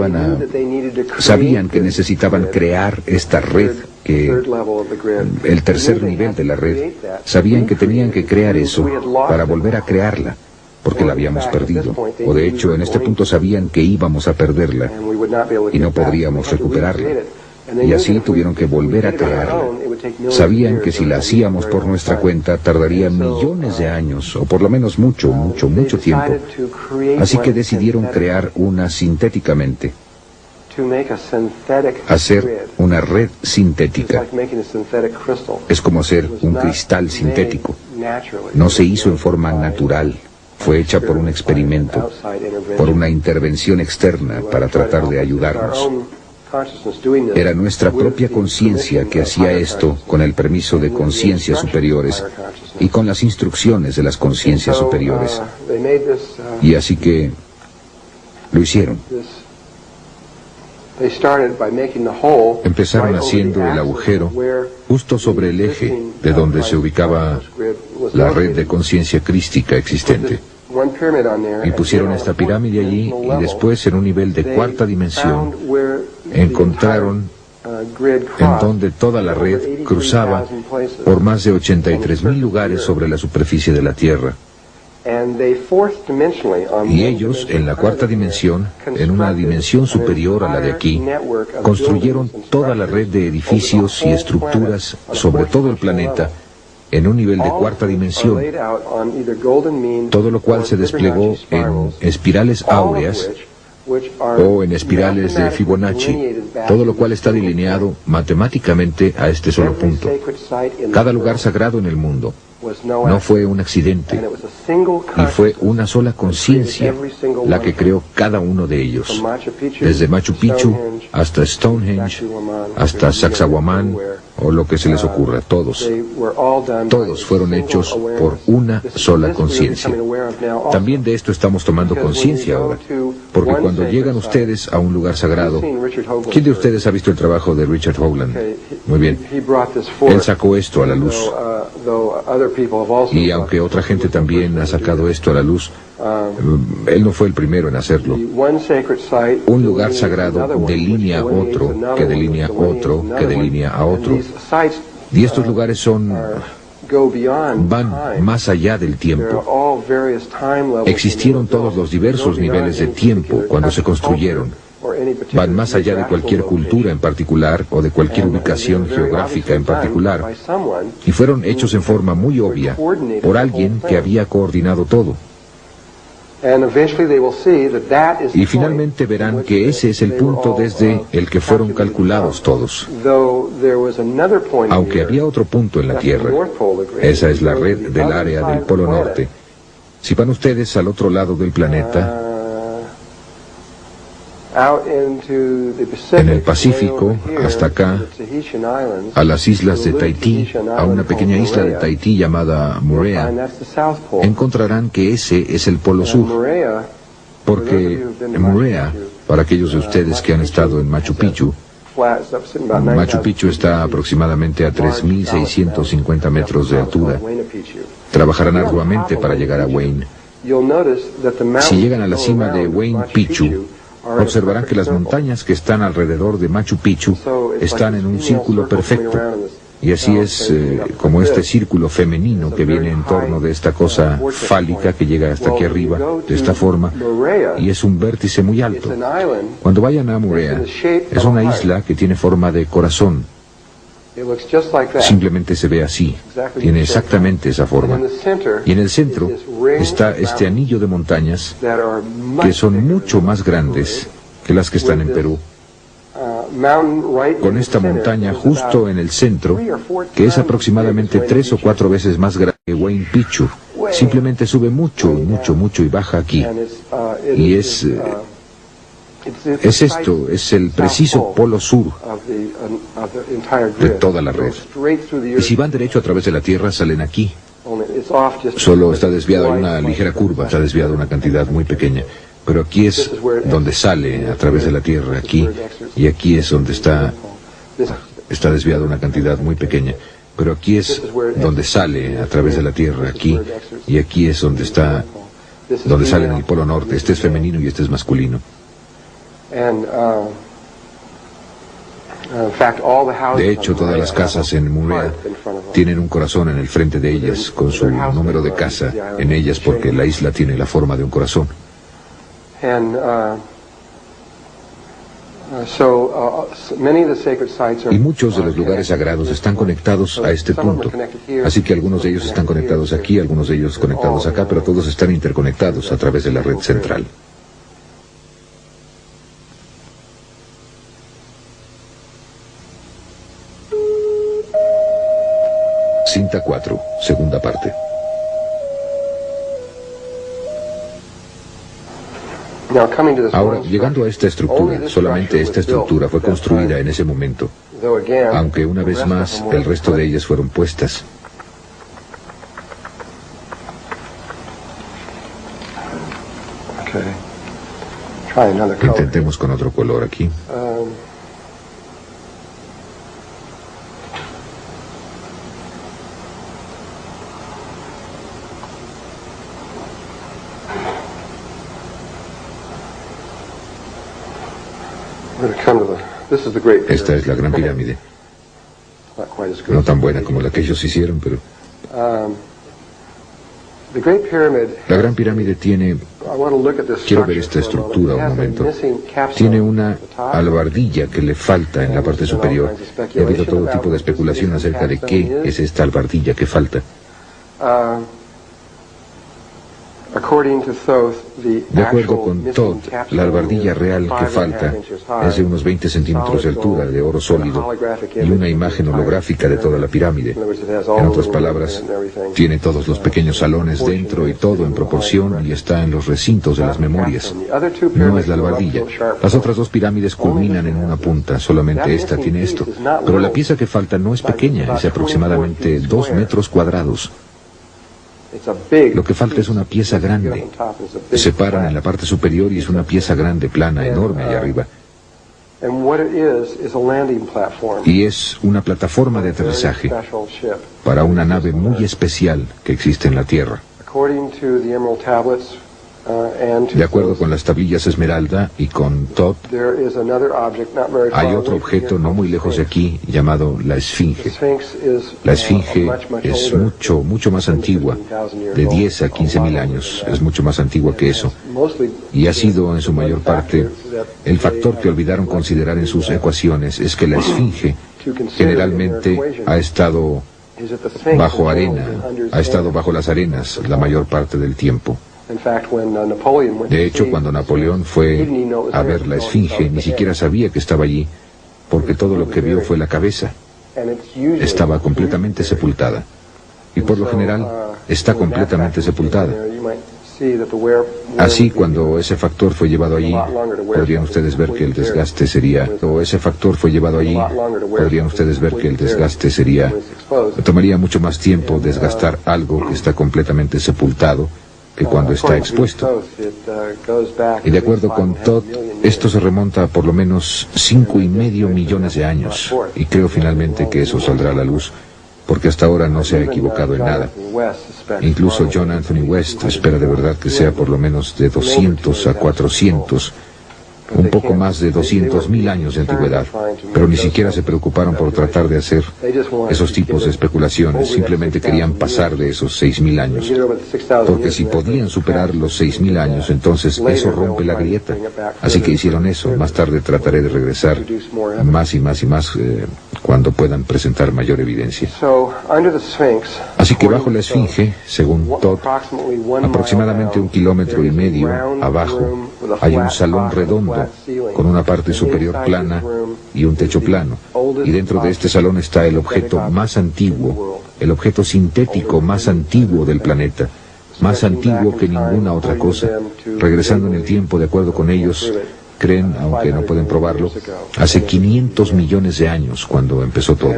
sabían que necesitaban crear esta red, el tercer nivel de la red. Sabían que tenían que crear eso para volver a crearla, porque la habíamos perdido, o de hecho en este punto sabían que íbamos a perderla y no podríamos recuperarla. Y así tuvieron que volver a crearla. Sabían que si la hacíamos por nuestra cuenta tardaría millones de años, o por lo menos mucho tiempo. Así que decidieron crear una sintéticamente. Hacer una red sintética. Es como hacer un cristal sintético. No se hizo en forma natural. Fue hecha por un experimento, por una intervención externa para tratar de ayudarnos. Era nuestra propia conciencia que hacía esto con el permiso de conciencias superiores y con las instrucciones de las conciencias superiores. Y así que lo hicieron. Empezaron haciendo el agujero justo sobre el eje de donde se ubicaba la red de conciencia crística existente. Y pusieron esta pirámide allí, y después en un nivel de 4ª dimensión encontraron en donde toda la red cruzaba por más de 83,000 lugares sobre la superficie de la Tierra. Y ellos, en la 4ª dimensión, en una dimensión superior a la de aquí, construyeron toda la red de edificios y estructuras sobre todo el planeta en un nivel de cuarta dimensión, todo lo cual se desplegó en espirales áureas o en espirales de Fibonacci, todo lo cual está delineado matemáticamente a este solo punto. Cada lugar sagrado en el mundo no fue un accidente, y fue una sola conciencia la que creó cada uno de ellos, desde Machu Picchu hasta Stonehenge, hasta Sacsayhuamán, o lo que se les ocurra, todos fueron hechos por una sola conciencia. También de esto estamos tomando conciencia ahora, porque cuando llegan ustedes a un lugar sagrado, ¿quién de ustedes ha visto el trabajo de Richard Hoagland? Muy bien, él sacó esto a la luz, y aunque otra gente también ha sacado esto a la luz, él no fue el primero en hacerlo. Un lugar sagrado delinea otro, que delinea otro, que delinea a otro. Y estos lugares van más allá del tiempo. Existieron todos los diversos niveles de tiempo cuando se construyeron. Van más allá de cualquier cultura en particular o de cualquier ubicación geográfica en particular, y fueron hechos en forma muy obvia por alguien que había coordinado todo. Y finalmente verán que ese es el punto desde el que fueron calculados todos. Aunque había otro punto en la Tierra, esa es la red del área del Polo Norte. Si van ustedes al otro lado del planeta, en el Pacífico, hasta acá, a las islas de Tahití, a una pequeña isla de Tahití llamada Moorea, encontrarán que ese es el Polo Sur, porque Moorea, para aquellos de ustedes que han estado en Machu Picchu está aproximadamente a 3.650 metros de altura. Trabajarán arduamente para llegar a Huayna. Si llegan a la cima de Huayna Picchu, observarán que las montañas que están alrededor de Machu Picchu están en un círculo perfecto. Y así es como este círculo femenino que viene en torno de esta cosa fálica que llega hasta aquí arriba, de esta forma, y es un vértice muy alto. Cuando vayan a Moorea, es una isla que tiene forma de corazón. Simplemente se ve así, tiene exactamente esa forma. Y en el centro está este anillo de montañas que son mucho más grandes que las que están en Perú. Con esta montaña justo en el centro, que es aproximadamente 3 o 4 veces más grande que Huayna Picchu, simplemente sube mucho, mucho, mucho y baja aquí. Y es esto, es el preciso polo sur de toda la red. Y si van derecho a través de la Tierra, salen aquí. Solo está desviado, hay una ligera curva, está desviado una cantidad muy pequeña. Pero aquí es donde sale a través de la Tierra, aquí, y aquí es donde está desviado una cantidad muy pequeña. Pero aquí es donde sale a través de la Tierra, aquí, y aquí es donde sale en el Polo Norte. Este es femenino y este es masculino. De hecho, todas las casas en Moorea tienen un corazón en el frente de ellas, con su número de casa en ellas, porque la isla tiene la forma de un corazón. Y muchos de los lugares sagrados están conectados a este punto. Así que algunos de ellos están conectados aquí, algunos de ellos conectados acá, pero todos están interconectados a través de la red central. Cinta 4, segunda parte. Ahora, llegando a esta estructura, solamente esta estructura fue construida en ese momento, aunque una vez más el resto de ellas fueron puestas. Intentemos con otro color aquí. Esta es la Gran Pirámide. No tan buena como la que ellos hicieron, pero La Gran Pirámide tiene... Quiero ver esta estructura un momento. Tiene una albardilla que le falta en la parte superior. He habido todo tipo de especulación acerca de qué es esta albardilla que falta. De acuerdo con Todd, la albardilla real que falta es de unos 20 centímetros de altura, de oro sólido, y una imagen holográfica de toda la pirámide. En otras palabras, tiene todos los pequeños salones dentro y todo en proporción, y está en los recintos de las memorias. No es la albardilla. Las otras dos pirámides culminan en una punta, solamente esta tiene esto. Pero la pieza que falta no es pequeña, es de aproximadamente 2 metros cuadrados. Lo que falta es una pieza grande. Se separan en la parte superior y es una pieza grande, plana, enorme allá arriba. Y es una plataforma de aterrizaje para una nave muy especial que existe en la Tierra. De acuerdo con las tablillas Esmeralda y con Todd, hay otro objeto no muy lejos de aquí llamado la Esfinge. La Esfinge es mucho más antigua, de 10 a 15 mil años, es mucho más antigua que eso. Y ha sido en su mayor parte, el factor que olvidaron considerar en sus ecuaciones es que la Esfinge generalmente ha estado bajo arena, ha estado bajo las arenas la mayor parte del tiempo. De hecho, cuando Napoleón fue a ver la Esfinge, ni siquiera sabía que estaba allí, porque todo lo que vio fue la cabeza. Estaba completamente sepultada. Y por lo general, está completamente sepultada. Así, cuando ese factor fue llevado allí, podrían ustedes ver que el desgaste sería... Tomaría mucho más tiempo desgastar algo que está completamente sepultado que cuando está expuesto. Y de acuerdo con Todd, esto se remonta a por lo menos 5,5 millones de años. Y creo finalmente que eso saldrá a la luz, porque hasta ahora no se ha equivocado en nada. Incluso John Anthony West espera de verdad que sea por lo menos de 200 a 400, un poco más de 200,000 años de antigüedad, pero ni siquiera se preocuparon por tratar de hacer esos tipos de especulaciones, simplemente querían pasar de esos 6,000 años, porque si podían superar los 6,000 años, entonces eso rompe la grieta, así que hicieron eso. Más tarde trataré de regresar más y más cuando puedan presentar mayor evidencia. Así que bajo la Esfinge, según Todd, aproximadamente 1,5 kilómetros abajo, hay un salón redondo con una parte superior plana y un techo plano. Y dentro de este salón está el objeto más antiguo, el objeto sintético más antiguo del planeta, más antiguo que ninguna otra cosa. Regresando en el tiempo, de acuerdo con ellos, creen, aunque no pueden probarlo, hace 500 millones de años cuando empezó todo.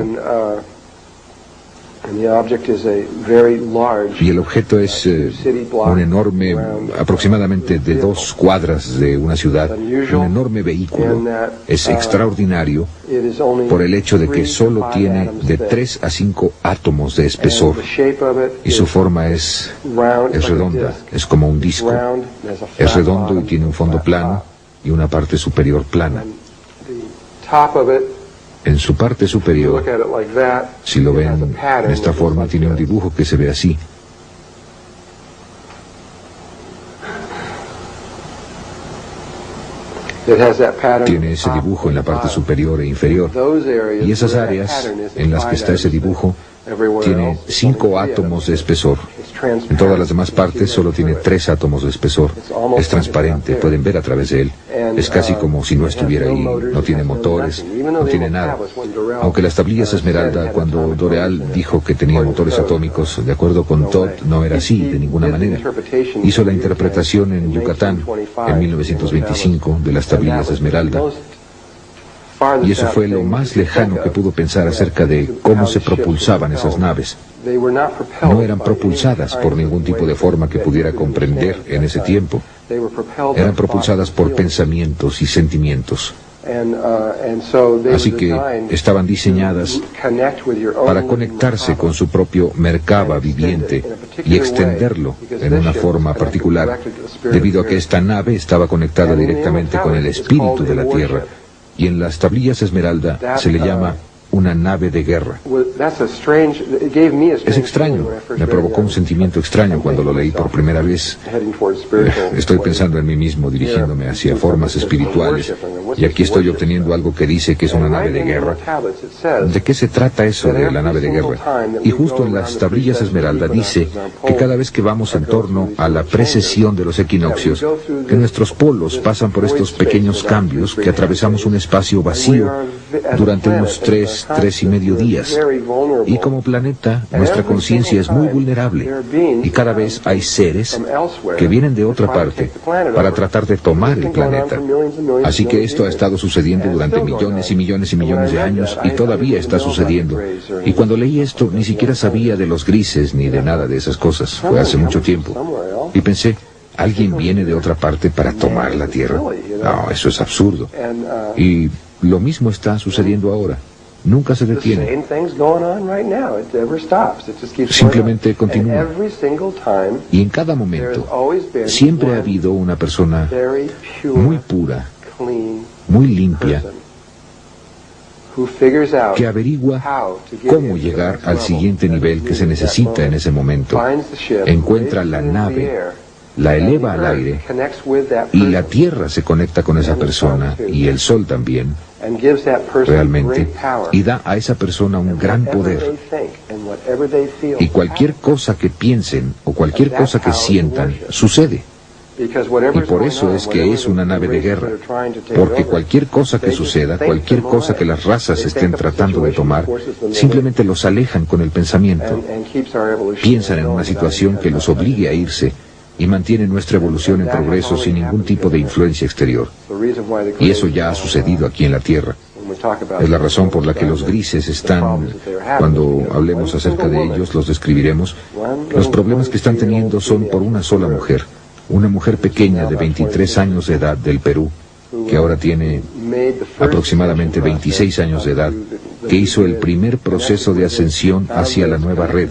Y el objeto es un enorme, aproximadamente de 2 cuadras de una ciudad, un enorme vehículo. Es extraordinario por el hecho de que solo tiene de 3 a 5 átomos de espesor, y su forma es redonda, es como un disco. Es redondo y tiene un fondo plano y una parte superior plana. En su parte superior, si lo ven en esta forma, tiene un dibujo que se ve así. Tiene ese dibujo en la parte superior e inferior. Y esas áreas en las que está ese dibujo tiene 5 átomos de espesor. En todas las demás partes solo tiene 3 átomos de espesor. Es transparente, pueden ver a través de él. Es casi como si no estuviera ahí. No tiene motores, no tiene nada. Aunque las tablillas Esmeralda, cuando Doreal dijo que tenía motores atómicos, de acuerdo con Todd, no era así, de ninguna manera. Hizo la interpretación en Yucatán, en 1925, de las tablillas Esmeralda. Y eso fue lo más lejano que pudo pensar acerca de cómo se propulsaban esas naves. No eran propulsadas por ningún tipo de forma que pudiera comprender en ese tiempo. Eran propulsadas por pensamientos y sentimientos. Así que estaban diseñadas para conectarse con su propio Merkaba viviente y extenderlo en una forma particular, debido a que esta nave estaba conectada directamente con el espíritu de la Tierra. Y en las tablillas Esmeralda se le llama una nave de guerra. Es extraño, me provocó un sentimiento extraño cuando lo leí por primera vez. Estoy pensando en mí mismo, dirigiéndome hacia formas espirituales, y aquí estoy obteniendo algo que dice que es una nave de guerra. ¿De qué se trata eso de la nave de guerra? Y justo en las tablillas esmeralda dice que cada vez que vamos en torno a la precesión de los equinoccios, que nuestros polos pasan por estos pequeños cambios, que atravesamos un espacio vacío durante unos 3,5 días. Y como planeta, nuestra conciencia es muy vulnerable, y cada vez hay seres que vienen de otra parte para tratar de tomar el planeta. Así que esto ha estado sucediendo durante millones y millones y millones de años, y todavía está sucediendo. Y cuando leí esto, ni siquiera sabía de los grises ni de nada de esas cosas. Fue hace mucho tiempo. Y pensé, ¿alguien viene de otra parte para tomar la Tierra? No, eso es absurdo. Y lo mismo está sucediendo ahora. Nunca se detiene. Simplemente continúa. Y en cada momento, siempre ha habido una persona muy pura, muy limpia, que averigua cómo llegar al siguiente nivel que se necesita en ese momento. Encuentra la nave, la eleva al aire, y la Tierra se conecta con esa persona, y el Sol también, realmente, y da a esa persona un gran poder. Y cualquier cosa que piensen o cualquier cosa que sientan, sucede. Y por eso es que es una nave de guerra, porque cualquier cosa que suceda, cualquier cosa que las razas estén tratando de tomar, simplemente los alejan con el pensamiento. Piensan en una situación que los obligue a irse y mantienen nuestra evolución en progreso sin ningún tipo de influencia exterior. Y eso ya ha sucedido aquí en la Tierra. Es la razón por la que los grises están, cuando hablemos acerca de ellos, los describiremos. Los problemas que están teniendo son por una sola mujer. Una mujer pequeña de 23 años de edad del Perú, que ahora tiene aproximadamente 26 años de edad, que hizo el primer proceso de ascensión hacia la nueva red.